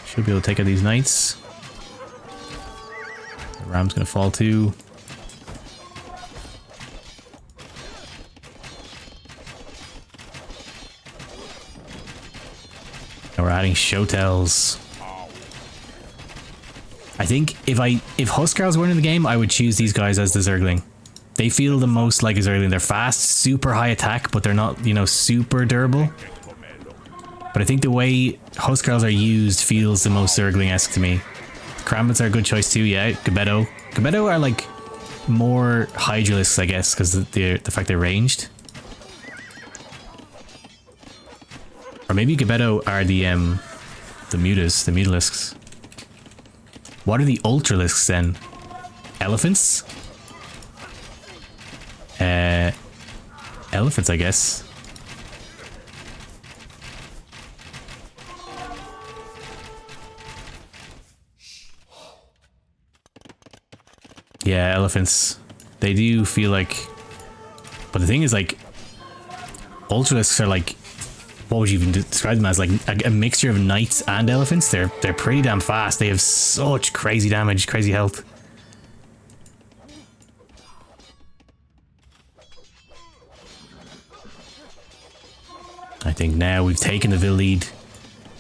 Should be able to take out these knights. The ram's gonna fall too. And we're adding showtails. I think if Huskarls weren't in the game, I would choose these guys as the Zergling. They feel the most like a Zergling. They're fast, super high attack, but they're not, you know, super durable. But I think the way Huskarls are used feels the most Zergling-esque to me. Karambits are a good choice too, yeah. Gebetto. Gebetto are like more Hydralisks, I guess, because the fact they're ranged. Or maybe Gebetto are the mutas, the Mutalisks. What are the Ultralisks then? Elephants? Elephants, I guess. Yeah, elephants. They do feel like... But the thing is, like... Ultralisks are like... What would you even describe them as? Like a mixture of knights and elephants? They're pretty damn fast. They have such crazy damage, crazy health. I think now we've taken the Vil lead.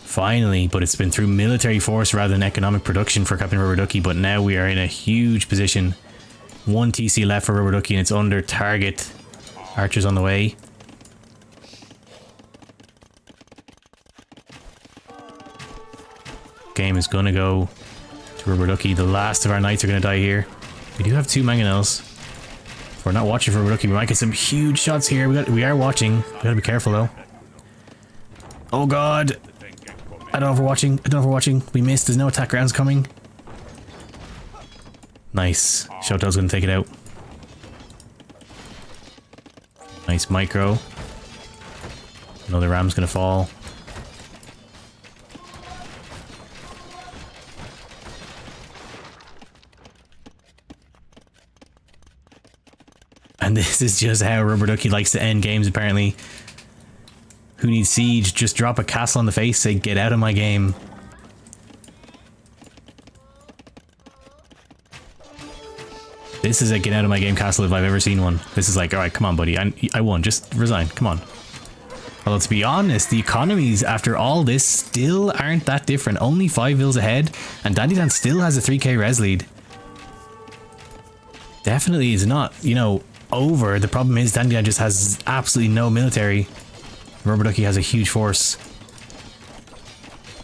Finally, but it's been through military force rather than economic production for CptnRubberDucky, but now we are in a huge position. 1 TC left for RubberDucky and it's under target. Archers on the way. Game is gonna go to RubberDucky. The last of our knights are gonna die here. We do have 2 mangonels. If we're not watching for RubberDucky, we might get some huge shots here. We are watching. We gotta be careful though. Oh god! I don't know if we're watching. I don't know if we're watching. We missed. There's no attack rounds coming. Nice. Shoto's gonna take it out. Nice micro. Another ram's gonna fall. And this is just how RubberDucky likes to end games, apparently. Who needs siege? Just drop a castle on the face, say, get out of my game. This is a get out of my game castle if I've ever seen one. This is like, alright, come on, buddy. I won. Just resign. Come on. Well, let's be honest. The economies, after all this, still aren't that different. Only 5 Vils ahead. And DandyDan still has a 3k res lead. Definitely is not, you know, over. The problem is DandyDan just has absolutely no military. RubberDucky has a huge force.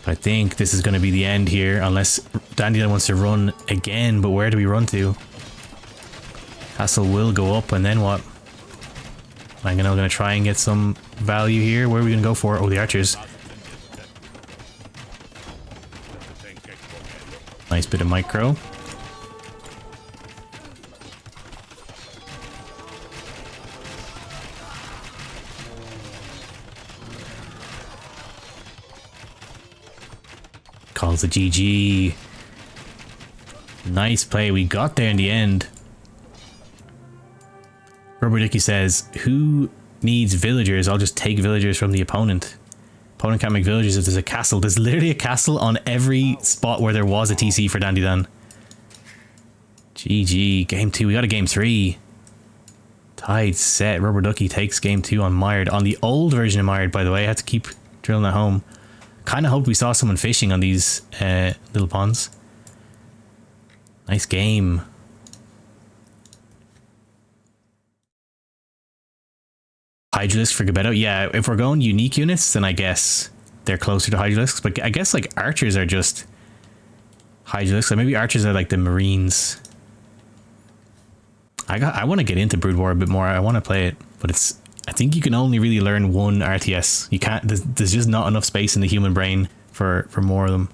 I think this is going to be the end here, unless DandyDan wants to run again, but where do we run to? Castle will go up, and then what? I'm going to try and get some value here. Where are we going to go for? Oh, the archers. Nice bit of micro. Calls a GG. Nice play. We got there in the end. RubberDucky says, who needs villagers? I'll just take villagers from the opponent. Opponent can't make villagers if there's a castle. There's literally a castle on every spot where there was a TC for DandyDan. GG. Game 2. We got a game 3. Tied set. RubberDucky takes game 2 on Mired. On the old version of Mired, by the way. I had to keep drilling at home. Kind of hope we saw someone fishing on these little ponds. Nice game. Hydralisk for Gebetto. Yeah, if we're going unique units, then I guess they're closer to Hydralisks. But I guess like archers are just Hydralisks. So maybe archers are like the Marines. I want to get into Brood War a bit more. I want to play it, but it's... I think you can only really learn one RTS. You can't... There's just not enough space in the human brain for more of them.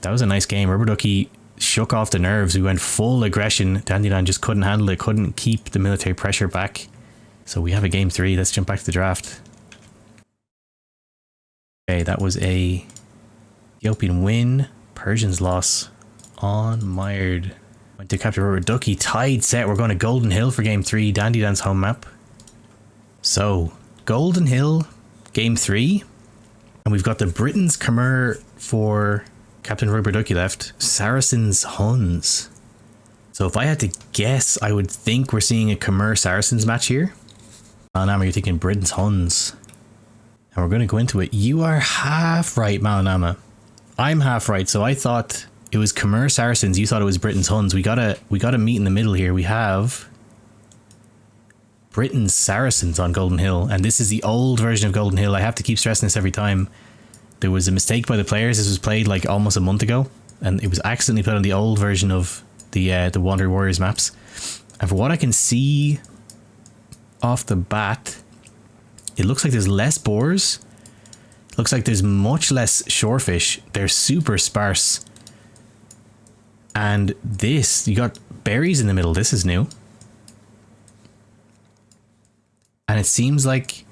That was a nice game. RubberDucky shook off the nerves. We went full aggression. DandyDan just couldn't handle it. Couldn't keep the military pressure back. So we have a game 3. Let's jump back to the draft. Okay, that was a Ethiopian win. Persians loss on Mired. Went to capture RubberDucky. Tied set. We're going to Golden Hill for game 3. DandyDan's home map. So, Golden Hill, game 3. And we've got the Britons Khmer for CptnRubberDucky left. Saracens Huns. So if I had to guess, I would think we're seeing a Khmer Saracens match here. Malanama, you're thinking Britons Huns. And we're going to go into it. You are half right, Malanama. I'm half right. So I thought it was Khmer Saracens. You thought it was Britons Huns. We gotta meet in the middle here. We have Britons Saracens on Golden Hill, and this is the old version of Golden Hill. I have to keep stressing this every time. There was a mistake by the players. This was played like almost a month ago, and it was accidentally put on the old version of the Wandering Warriors maps. And for what I can see off the bat, it looks like there's less boars. Looks like there's much less shorefish. They're super sparse. And this, you got berries in the middle. This is new. And it seems like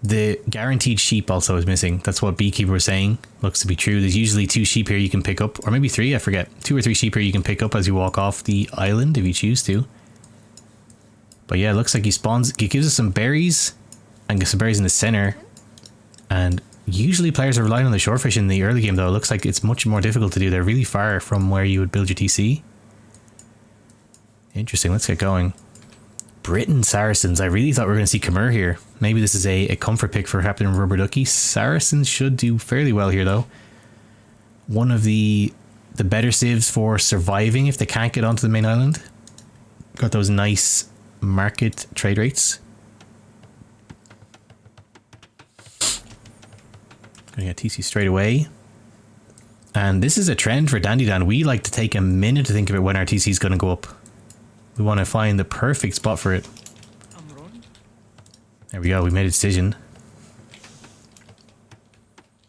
the guaranteed sheep also is missing. That's what Beekeeper was saying. Looks to be true. There's usually 2 sheep here you can pick up, or maybe 3, I forget. 2 or 3 sheep here you can pick up as you walk off the island if you choose to. But yeah, it looks like he gives us some berries and some berries in the center. And usually players are relying on the shorefish in the early game, though. It looks like it's much more difficult to do. They're really far from where you would build your TC. Interesting. Let's get going. Britain Saracens. I really thought we were going to see Khmer here. Maybe this is a comfort pick for CptnRubberDucky. Saracens should do fairly well here, though. One of the better civs for surviving if they can't get onto the main island. Got those nice market trade rates. Gonna get TC straight away. And this is a trend for DandyDan. We like to take a minute to think about when our TC is going to go up. We want to find the perfect spot for it. There we go, we made a decision.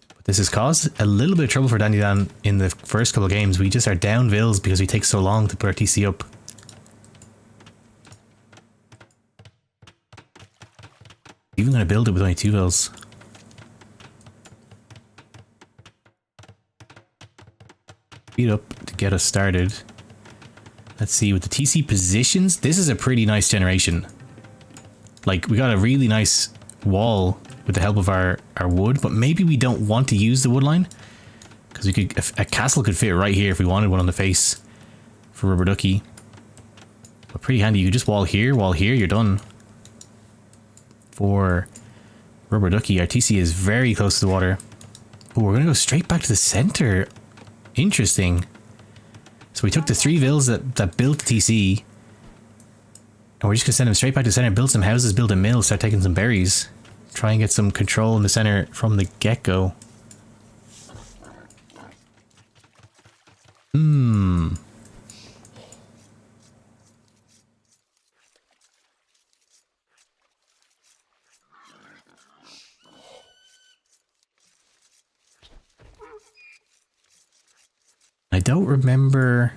But this has caused a little bit of trouble for DandyDan in the first couple of games. We just are down vills because we take so long to put our TC up. Even going to build it with only 2 vills. Speed up to get us started. Let's see, with the TC positions, this is a pretty nice generation. Like, we got a really nice wall with the help of our wood, but maybe we don't want to use the wood line. Because we could, a castle could fit right here if we wanted one on the face for RubberDucky. But pretty handy, you could just wall here, you're done. For RubberDucky, our TC is very close to the water. Oh, we're going to go straight back to the center. Interesting. So we took the 3 vills that built TC, and we're just gonna send them straight back to the center, build some houses, build a mill, start taking some berries. Try and get some control in the center from the get-go. I don't remember.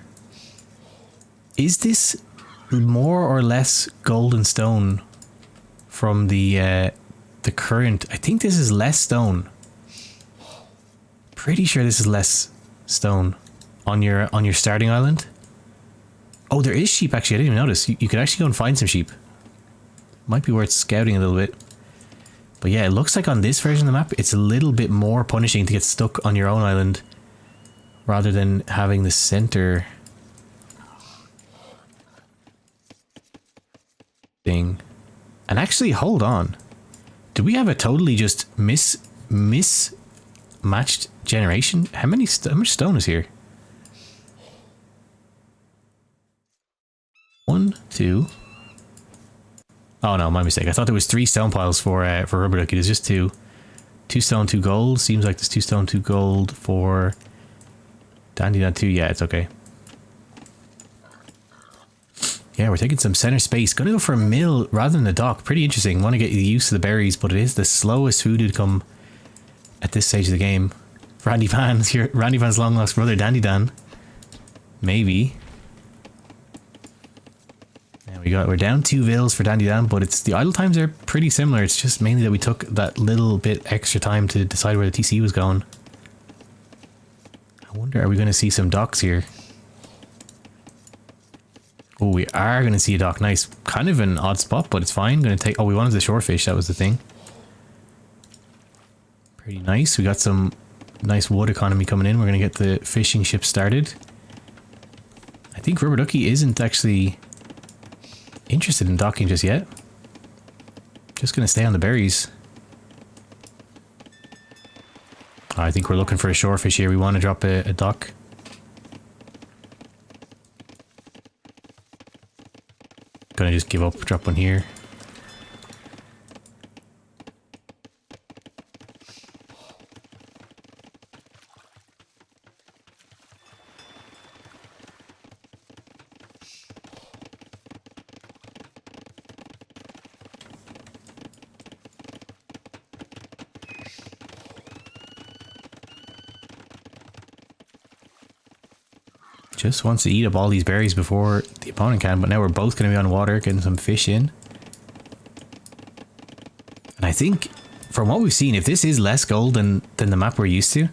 Is this more or less golden stone from the current? I think this is less stone. Pretty sure this is less stone on your starting island. Oh, there is sheep actually. I didn't even notice. You could actually go and find some sheep. Might be worth scouting a little bit. But yeah, it looks like on this version of the map, it's a little bit more punishing to get stuck on your own island, rather than having the center thing. And actually, hold on. Do we have a totally just mismatched generation? How much stone is here? 1, 2. Oh no, my mistake. I thought there was 3 stone piles for RubberDucky. There's just 2. 2 stone, 2 gold. Seems like there's 2 stone, 2 gold for DandyDan 2, yeah, it's okay. Yeah, we're taking some center space. Gonna go for a mill rather than a dock. Pretty interesting. Want to get used to the berries, but it is the slowest food to come at this stage of the game. Randy Van's long lost brother, DandyDan. Maybe. There we're down 2 vills for DandyDan, but the idle times are pretty similar. It's just mainly that we took that little bit extra time to decide where the TC was going. I wonder, are we going to see some docks here? Oh, we are going to see a dock. Nice. Kind of an odd spot, but it's fine. Going to take... Oh, we wanted the shorefish. That was the thing. Pretty nice. We got some nice wood economy coming in. We're going to get the fishing ship started. I think RubberDucky isn't actually interested in docking just yet. Just going to stay on the berries. I think we're looking for a shorefish here. We want to drop a dock. Gonna just give up, drop one here. Just wants to eat up all these berries before the opponent can, but now we're both going to be on water, getting some fish in. And I think, from what we've seen, if this is less gold than the map we're used to,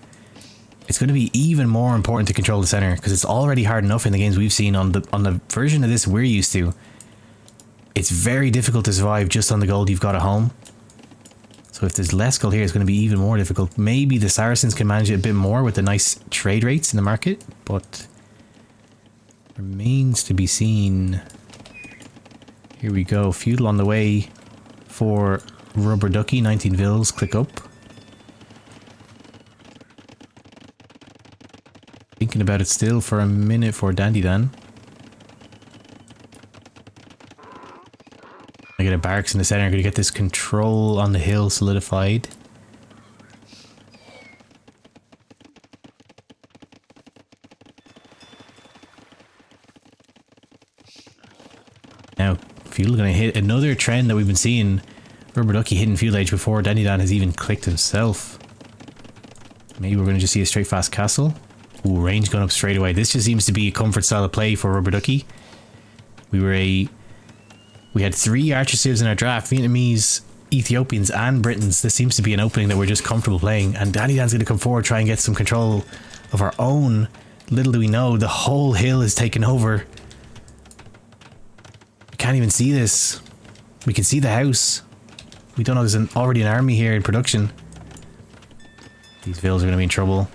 it's going to be even more important to control the center, because it's already hard enough in the games we've seen on the version of this we're used to. It's very difficult to survive just on the gold you've got at home. So if there's less gold here, it's going to be even more difficult. Maybe the Saracens can manage it a bit more with the nice trade rates in the market, but remains to be seen. Here we go. Feudal on the way for RubberDucky. 19 vills. Click up. Thinking about it still for a minute for DandyDan. I get a barracks in the center. I'm going to get this control on the hill solidified. Now, Feudal going to hit another trend that we've been seeing. RubberDucky hitting Feudal Age before DandyDan has even clicked himself. Maybe we're going to just see a straight fast castle. Ooh, range going up straight away. This just seems to be a comfort style of play for RubberDucky. We had 3 archer civs in our draft, Vietnamese, Ethiopians and Britons. This seems to be an opening that we're just comfortable playing, and DandyDan's going to come forward, try and get some control of our own. Little do we know, the whole hill is taken over. We can't even see this. We can see the house. We don't know there's already an army here in production. These villas are going to be in trouble.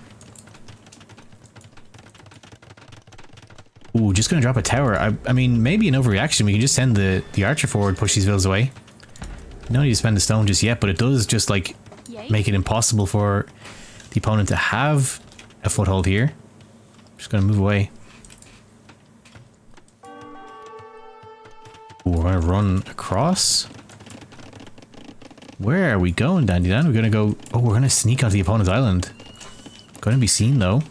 Ooh, just going to drop a tower. I mean, maybe an overreaction. We can just send the archer forward, push these villas away. No need to spend the stone just yet, but it does just, like, make it impossible for the opponent to have a foothold here. Just going to move away. Ooh, we're going to run across. Where are we going, DandyDan? We're going to go... Oh, we're going to sneak onto the opponent's island. Going to be seen, though.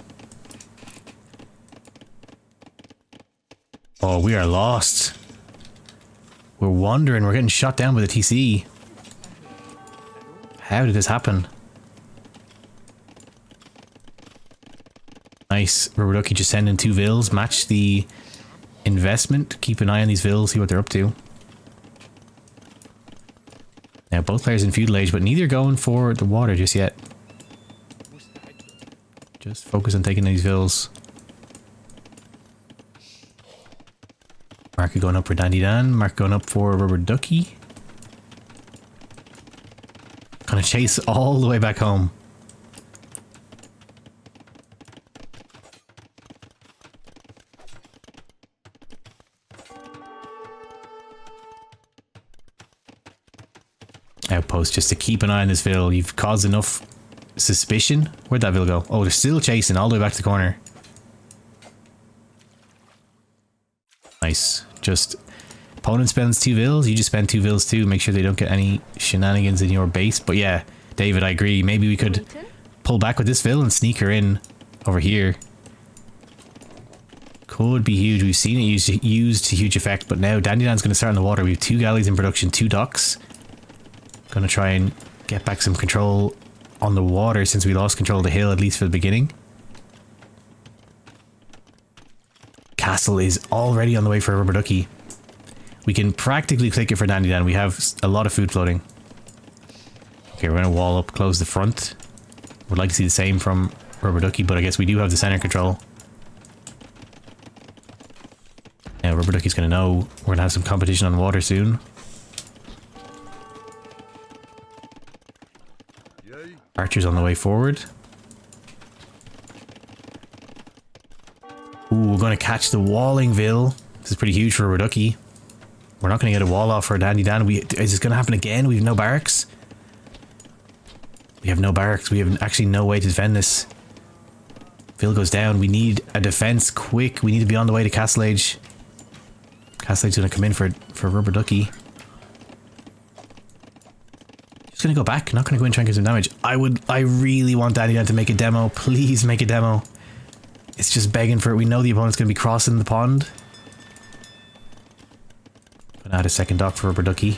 Oh, we are lost. We're wandering. We're getting shot down by the TC. How did this happen? Nice. RubberDucky just sending 2 vills. Match the investment. Keep an eye on these vills. See what they're up to. Now, both players in Feudal Age, but neither going for the water just yet. Just focus on taking these vills. Market going up for DandyDan. Market going up for RubberDucky. Gonna chase all the way back home. Outpost just to keep an eye on this vill. You've caused enough suspicion. Where'd that vill go? Oh, they're still chasing all the way back to the corner. Nice. Just opponent spends 2 vills, you just spend 2 vills too. Make sure they don't get any shenanigans in your base. But yeah, David, I agree. Maybe we could pull back with this vill and sneak her in over here. Could be huge. We've seen it used to huge effect, but now DandyDan's going to start in the water. We have 2 galleys in production, 2 docks. Going to try and get back some control on the water since we lost control of the hill, at least for the beginning. Castle is already on the way for RubberDucky. We can practically click it for DandyDan. We have a lot of food floating. Okay, we're going to wall up, close the front. Would like to see the same from RubberDucky, but I guess we do have the center control. Now RubberDucky's going to know we're going to have some competition on water soon. Archer's on the way forward. Ooh, we're going to catch the walling vill. This is pretty huge for RubberDucky. We're not going to get a wall off for DandyDan. Is this going to happen again? We have no barracks. We have no barracks. We have actually no way to defend this. Vill goes down. We need a defense quick. We need to be on the way to Castle Age. Castle Age's going to come in for RubberDucky. Just going to go back. Not going to go in and try and get some damage. I really want DandyDan to make a demo. Please make a demo. It's just begging for it. We know the opponent's going to be crossing the pond. Gonna add a second dock for RubberDucky.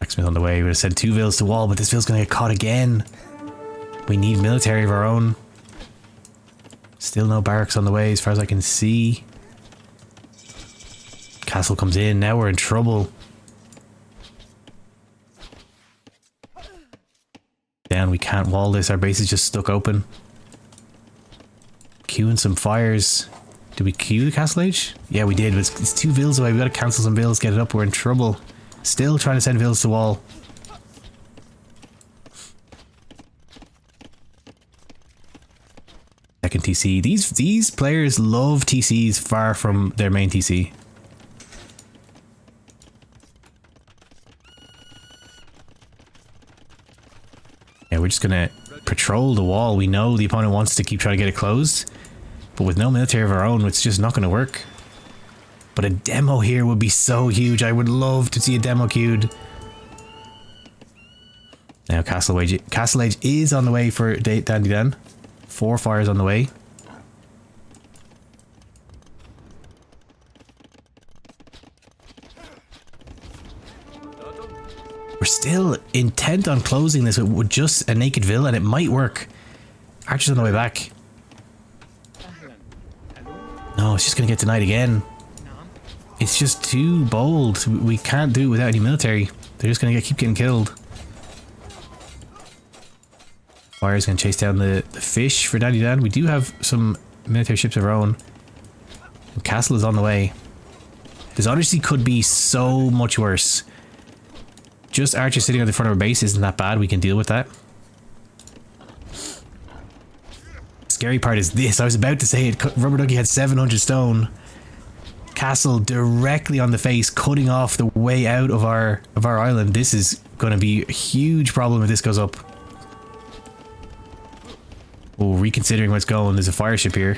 Blacksmith on the way. We're gonna send 2 villas to wall, but this ville's gonna get caught again. We need military of our own. Still no barracks on the way as far as I can see. Castle comes in. Now we're in trouble. Down, we can't wall this. Our base is just stuck open. Queuing some fires. Did we queue the castle age? Yeah, we did. But it's 2 villas away. We gotta cancel some villas, get it up. We're in trouble. Still trying to send villas to wall. Second TC. These players love TCs far from their main TC. Yeah, we're just gonna patrol the wall. We know the opponent wants to keep trying to get it closed, but with no military of our own, it's just not gonna work. But a demo here would be so huge. I would love to see a demo queued. Now Castle Age is on the way for DandyDan. 4 fires on the way. We're still intent on closing this with just a naked villa, and it might work. Archer's on the way back. No, it's just gonna get denied again. It's just too bold. We can't do it without any military. They're just gonna keep getting killed. Fire's gonna chase down the fish for DandyDan. We do have some military ships of our own. And Castle is on the way. This honestly could be so much worse. Just Archer sitting on the front of our base isn't that bad. We can deal with that. Scary part is this. I was about to say it. RubberDucky had 700 stone. Castle directly on the face, cutting off the way out of our island. This is going to be a huge problem if this goes up. Oh, reconsidering what's going. There's a fire ship here.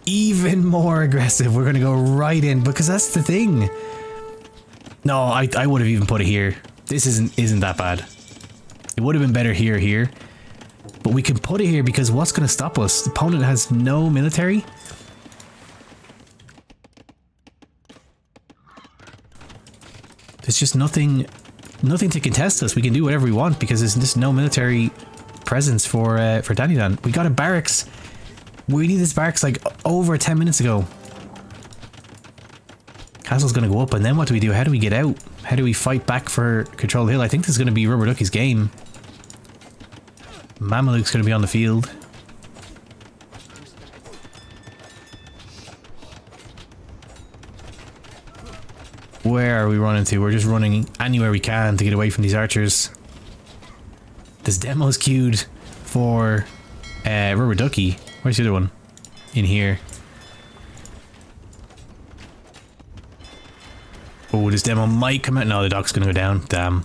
Even more aggressive. We're going to go right in because that's the thing. No, I would have even put it here. This isn't that bad. It would have been better here. But we can put it here because what's going to stop us? The opponent has no military. There's just nothing to contest us. We can do whatever we want because there's just no military presence for DandyDan. We got a barracks. We need this barracks like over 10 minutes ago. Castle's gonna go up, and then what do we do? How do we get out? How do we fight back for control of the hill? I think this is gonna be RubberDucky's game. Mameluke's gonna be on the field. Where are we running to? We're just running anywhere we can to get away from these archers. This demo's queued for RubberDucky. Where's the other one? In here. Oh, this demo might come out. No, the dock's gonna go down. Damn.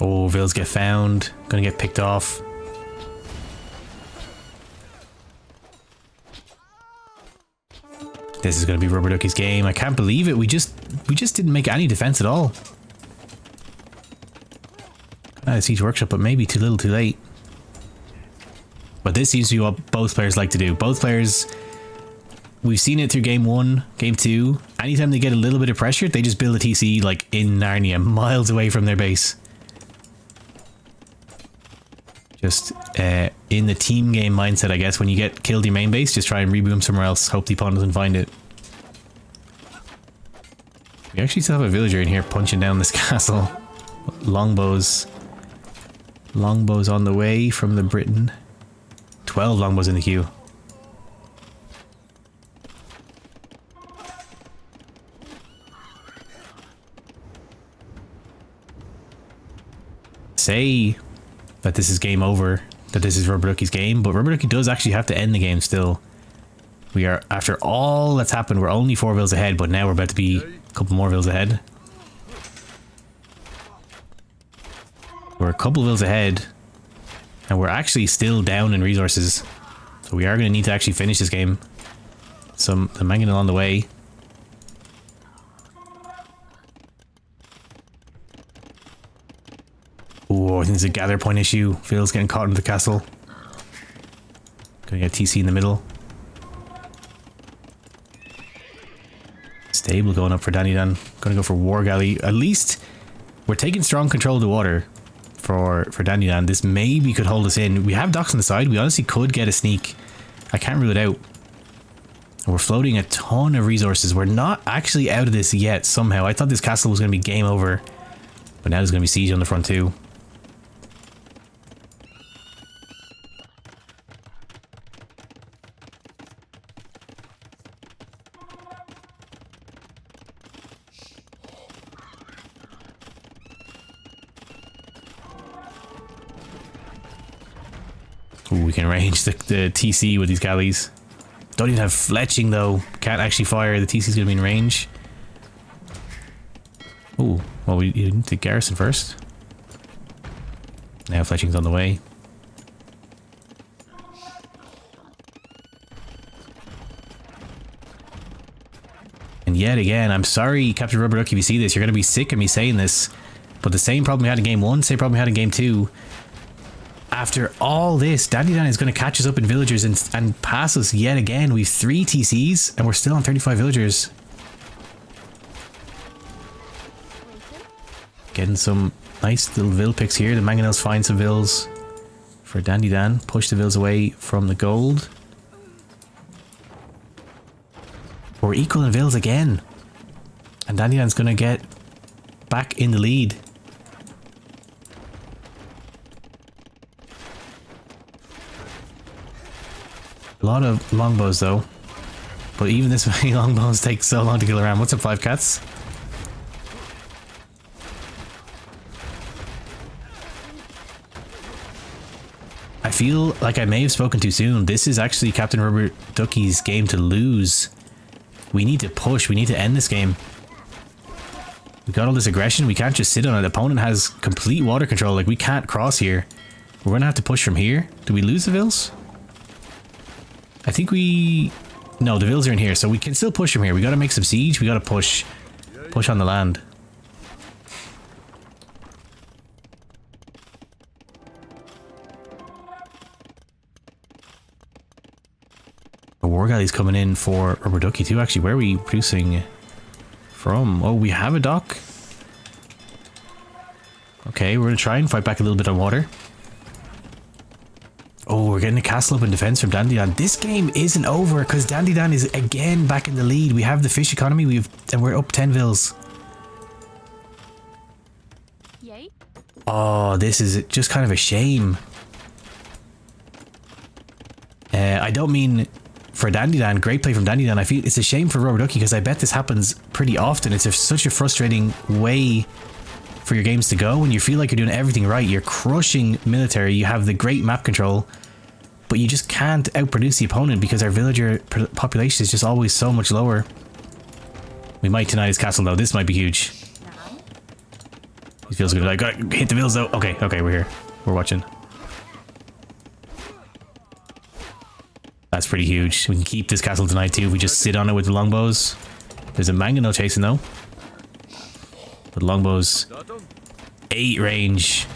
Oh, villas get found. Gonna get picked off. This is gonna be RubberDucky's game. I can't believe it. We just didn't make any defense at all. I Siege Workshop, but maybe too little, too late. But this seems to be what both players like to do. Both players, we've seen it through game 1, game 2. Anytime they get a little bit of pressure, they just build a TC like in Narnia, miles away from their base. Just in the team game mindset, I guess. When you get killed your main base, just try and reboom somewhere else. Hope the opponent doesn't find it. We actually still have a villager in here punching down this castle. Longbows. Longbows on the way from the Britain. 12 longbows in the queue. Say that this is game over, that this is RubberDucky's game, but RubberDucky does actually have to end the game still. We are, after all that's happened, we're only 4 villas ahead, but now we're about to be a couple more villas ahead. We're a couple villas ahead, and we're actually still down in resources. So we are going to need to actually finish this game. Some mangonel on the way. Oh, I think there's a gather point issue. Phil's getting caught in the castle. Gonna get TC in the middle. Stable going up for DandyDan. Gonna go for War Galley. At least we're taking strong control of the water for DandyDan. This maybe could hold us in. We have docks on the side. We honestly could get a sneak. I can't rule it out. We're floating a ton of resources. We're not actually out of this yet somehow. I thought this castle was going to be game over. But now there's going to be siege on the front too. Ooh, we can range the TC with these galleys. Don't even have fletching though. Can't actually fire. The TC's gonna be in range. Ooh, well we need to garrison first. Now fletching's on the way. And yet again, I'm sorry, CptnRubberDucky, if you see this, you're gonna be sick of me saying this. But the same problem we had in game 1, same problem we had in game 2. After all this, DandyDan is going to catch us up in villagers and pass us yet again. We've 3 TCs and we're still on 35 villagers. Getting some nice little vill picks here. The mangonels find some vills for DandyDan. Push the vills away from the gold. We're equal in vills again. And DandyDan's going to get back in the lead. A lot of longbows though, but even this many longbows take so long to kill around. What's up, 5 cats? I feel like I may have spoken too soon. This is actually CptnRubberDucky's game to lose. We need to push. We need to end this game. We got all this aggression. We can't just sit on it. The opponent has complete water control. Like, we can't cross here. We're gonna have to push from here. Do we lose the vills? I think we... No, the vills are in here, so we can still push from here. We gotta make some siege. We gotta push on the land. A war galley's coming in for RubberDucky too, actually. Where are we producing from? Oh, we have a dock. Okay, we're gonna try and fight back a little bit on water. Oh, we're getting a castle up in defense from DandyDan. This game isn't over because DandyDan is again back in the lead. We have the fish economy, and we're up 10 vills. Yay. Oh, this is just kind of a shame. I don't mean for DandyDan. Great play from DandyDan. I feel it's a shame for RubberDucky because I bet this happens pretty often. It's such a frustrating way for your games to go when you feel like you're doing everything right. You're crushing military. You have the great map control, but you just can't outproduce the opponent because our villager population is just always so much lower. We might deny his castle though. This might be huge. He feels good. Like, hit the vills though. Okay, we're here. We're watching. That's pretty huge. We can keep this castle tonight too if we just sit on it with the longbows. There's a mangonel chasing though. But longbows 8 range.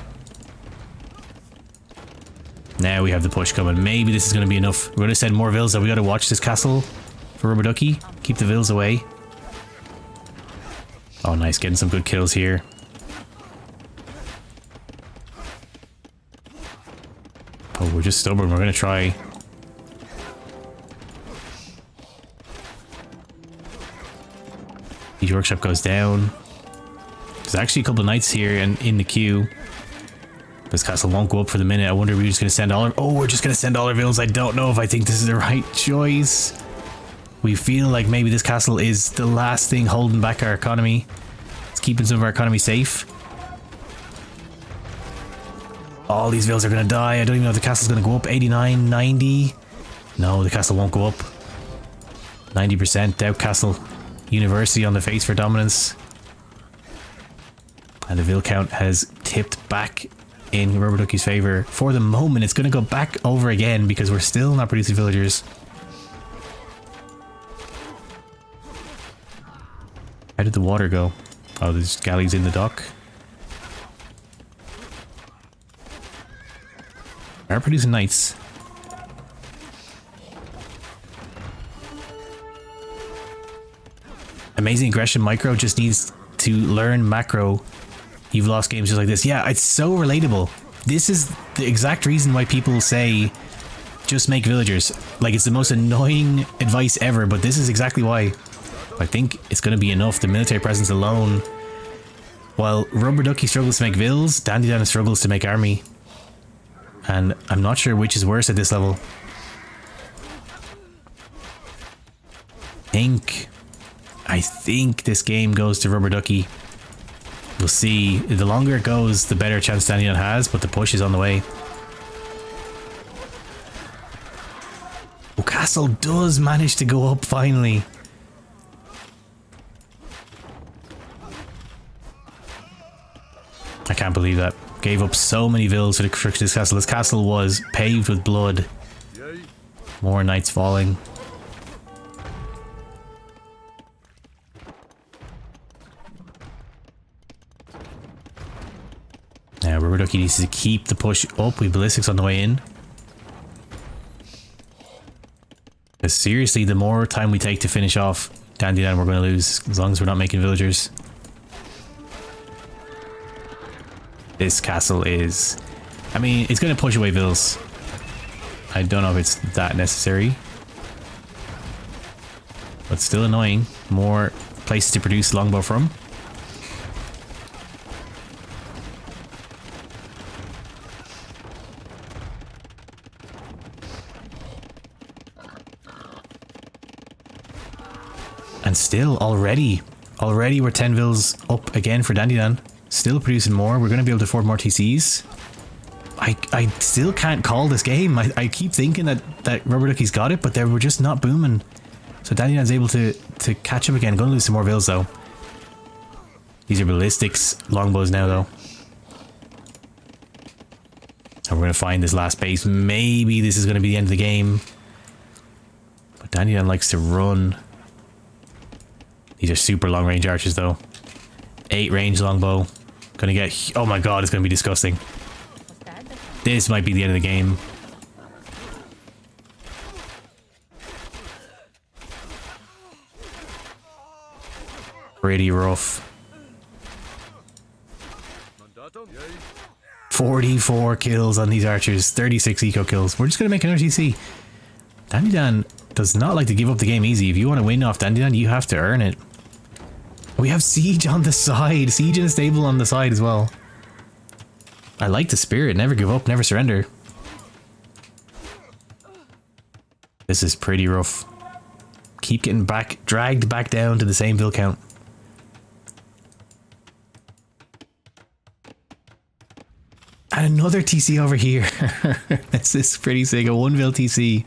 Now we have the push coming. Maybe this is going to be enough. We're going to send more vills. So we got to watch this castle for RubberDucky. Keep the vills away. Oh, nice. Getting some good kills here. Oh, we're just stubborn. We're going to try. Each workshop goes down. There's actually a couple of knights here and in the queue. This castle won't go up for the minute. I wonder if we're just going to send all our... Oh, we're just going to send all our vills. I don't know if I think this is the right choice. We feel like maybe this castle is the last thing holding back our economy. It's keeping some of our economy safe. All these vills are going to die. I don't even know if the castle's going to go up. 89, 90. No, the castle won't go up. 90% doubt castle. University on the face for dominance. And the vill count has tipped back in RubberDucky's favor. For the moment, it's going to go back over again because we're still not producing villagers. How did the water go? Oh, there's galleys in the dock. We are producing knights. Amazing Aggression Micro just needs to learn macro. You've lost games just like this. Yeah, it's so relatable. This is the exact reason why people say just make villagers. Like, it's the most annoying advice ever, but this is exactly why. I think it's going to be enough. The military presence alone. While RubberDucky struggles to make vills, DandyDan struggles to make army. And I'm not sure which is worse at this level. I think this game goes to RubberDucky. We'll see. The longer it goes, the better chance DandyDan has, but the push is on the way. Oh, Castle does manage to go up finally. I can't believe that. Gave up so many vills for the construction of this castle. This castle was paved with blood. More knights falling. Now RubberDucky needs to keep the push up. We have ballistics on the way in. Because seriously, the more time we take to finish off DandyDan, we're going to lose. As long as we're not making villagers. This castle is... I mean, it's going to push away vills. I don't know if it's that necessary. But still annoying. More places to produce longbow from. And still, already we're 10 vills up again for DandyDan. Still producing more. We're going to be able to afford more TCs. I still can't call this game. I keep thinking that RubberDucky's got it, but they were just not booming. So DandyDan's able to catch up again. Going to lose some more vills though. These are ballistics longbows now though. And we're going to find this last base. Maybe this is going to be the end of the game. But DandyDan likes to run. These are super long range archers though. 8 range longbow. Gonna get... Oh my god, it's gonna be disgusting. This might be the end of the game. Pretty rough. 44 kills on these archers. 36 eco kills. We're just gonna make another TC. DandyDan does not like to give up the game easy. If you want to win off DandyDan, you have to earn it. We have Siege on the side. Siege and a stable on the side as well. I like the spirit. Never give up, never surrender. This is pretty rough. Keep getting dragged back down to the same vill count. And another TC over here. This is pretty sick. A 1 vill TC.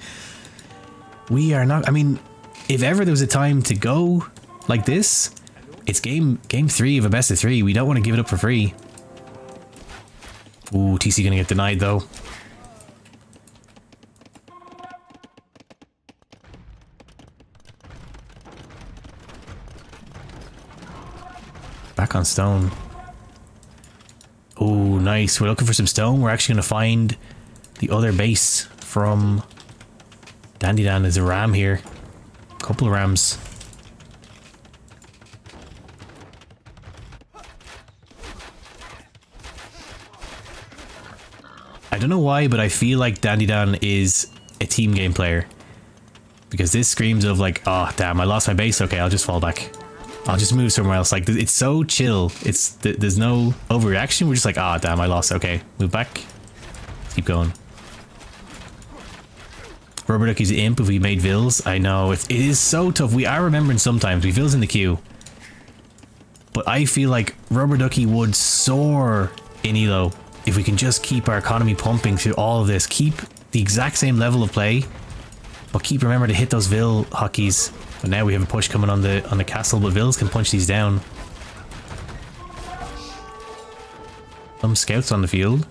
We are not... I mean, if ever there was a time to go like this... It's game 3 of a best of 3. We don't want to give it up for free. Ooh, TC gonna get denied though. Back on stone. Ooh, nice. We're looking for some stone. We're actually gonna find the other base from DandyDan. There's a ram here. A couple of rams. I don't know why, but I feel like DandyDan is a team game player. Because this screams of like, oh damn, I lost my base. Okay, I'll just fall back. I'll just move somewhere else. Like, it's so chill. There's no overreaction. We're just like, ah, damn, I lost. Okay, move back. Keep going. RubberDucky's imp if we made vills. I know, it is so tough. We are remembering sometimes. We vills in the queue. But I feel like RubberDucky would soar in Elo if we can just keep our economy pumping through all of this. Keep the exact same level of play, but remember to hit those vill hockeys. But now we have a push coming on the castle, but vills can punch these down. Some scouts on the field.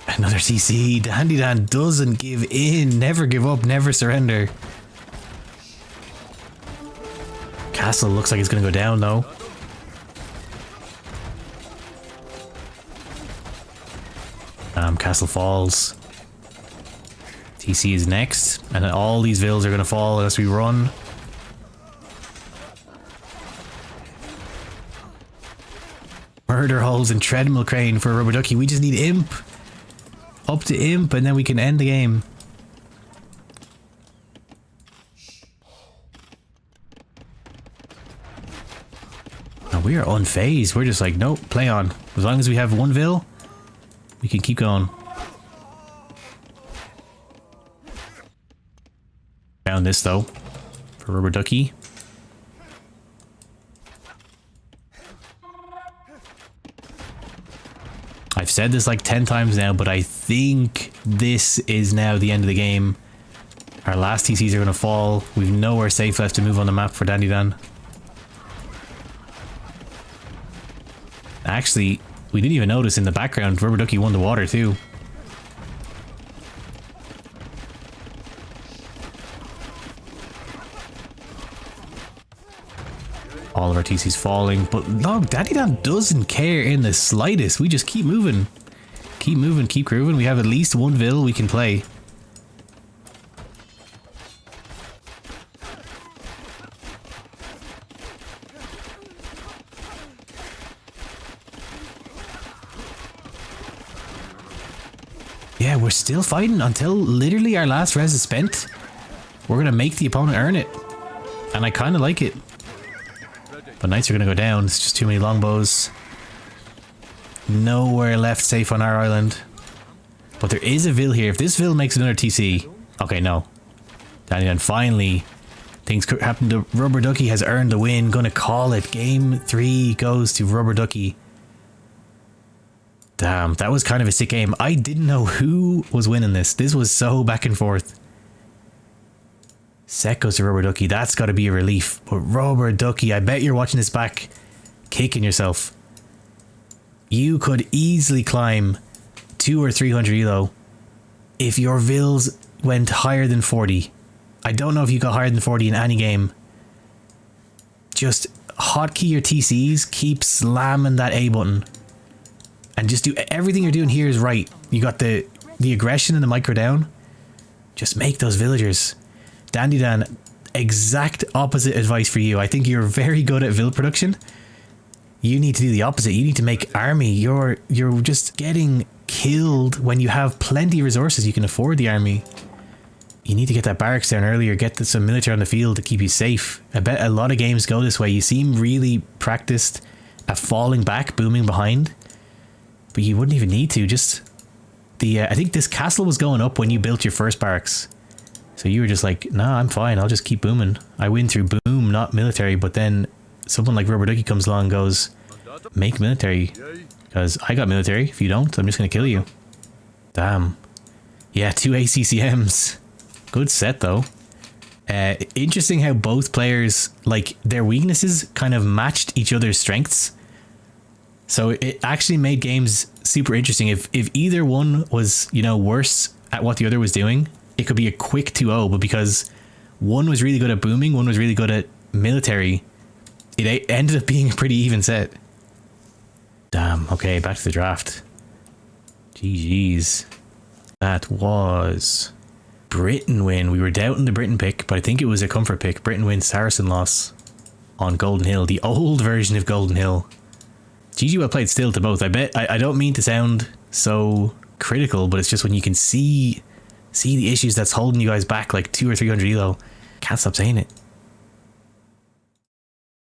Another CC. DandyDan doesn't give in. Never give up. Never surrender. Castle looks like it's going to go down though. Castle falls. TC is next, and then all these vills are going to fall unless we run. Murder holes and treadmill crane for Rubber Ducky. We just need imp. Up to imp, and then we can end the game. Now we are unfazed. We're just like, nope, play on. As long as we have one vill, we can keep going. Found this though, for Rubber Ducky. I've said this like 10 times now, but I think this is now the end of the game. Our last TCs are going to fall. We've nowhere safe left to move on the map for DandyDan. Actually, we didn't even notice in the background, Rubber Ducky won the water too. All of our TC's falling, but no, DandyDan doesn't care in the slightest. We just keep moving. Keep moving, keep grooving. We have at least one vill we can play. Yeah, we're still fighting until literally our last res is spent. We're gonna make the opponent earn it. And I kinda like it. But knights are going to go down. It's just too many longbows. Nowhere left safe on our island. But there is a vill here. If this vill makes another TC... Okay, no. DandyDan finally... Things could happen to Rubber Ducky has earned the win. Gonna call it. Game 3 goes to Rubber Ducky. Damn, that was kind of a sick game. I didn't know who was winning this. This was so back and forth. Set goes to Rubber Ducky. That's got to be a relief. But Rubber Ducky, I bet you're watching this back kicking yourself. You could easily climb 200 or 300 elo if your vills went higher than 40. I don't know if you got higher than 40 in any game. Just hotkey your TCs, keep slamming that A button. And just do everything you're doing here is right. You got the aggression and the micro down. Just make those villagers. DandyDan, exact opposite advice for you. I think you're very good at vill production. You need to do the opposite. You need to make army. You're just getting killed when you have plenty of resources. You can afford the army. You need to get that barracks down earlier. Get some military on the field to keep you safe. I bet a lot of games go this way. You seem really practiced at falling back, booming behind. But you wouldn't even need to. Just I think this castle was going up when you built your first barracks. So you were just like, nah, I'm fine. I'll just keep booming. I win through boom, not military. But then someone like Rubber Ducky comes along and goes, make military. Because I got military. If you don't, I'm just going to kill you. Damn. Yeah, 2 ACCMs. Good set, though. Interesting how both players, like, their weaknesses kind of matched each other's strengths. So it actually made games super interesting. If either one was, you know, worse at what the other was doing, it could be a quick 2-0, but because one was really good at booming, one was really good at military, it ended up being a pretty even set. Damn, okay, back to the draft. GG's. That was Britain win. We were doubting the Britain pick, but I think it was a comfort pick. Britain win, Saracen loss on Golden Hill, the old version of Golden Hill. GG well played still to both. I don't mean to sound so critical, but it's just when you can see the issues that's holding you guys back like 200 or 300 elo. Can't stop saying it.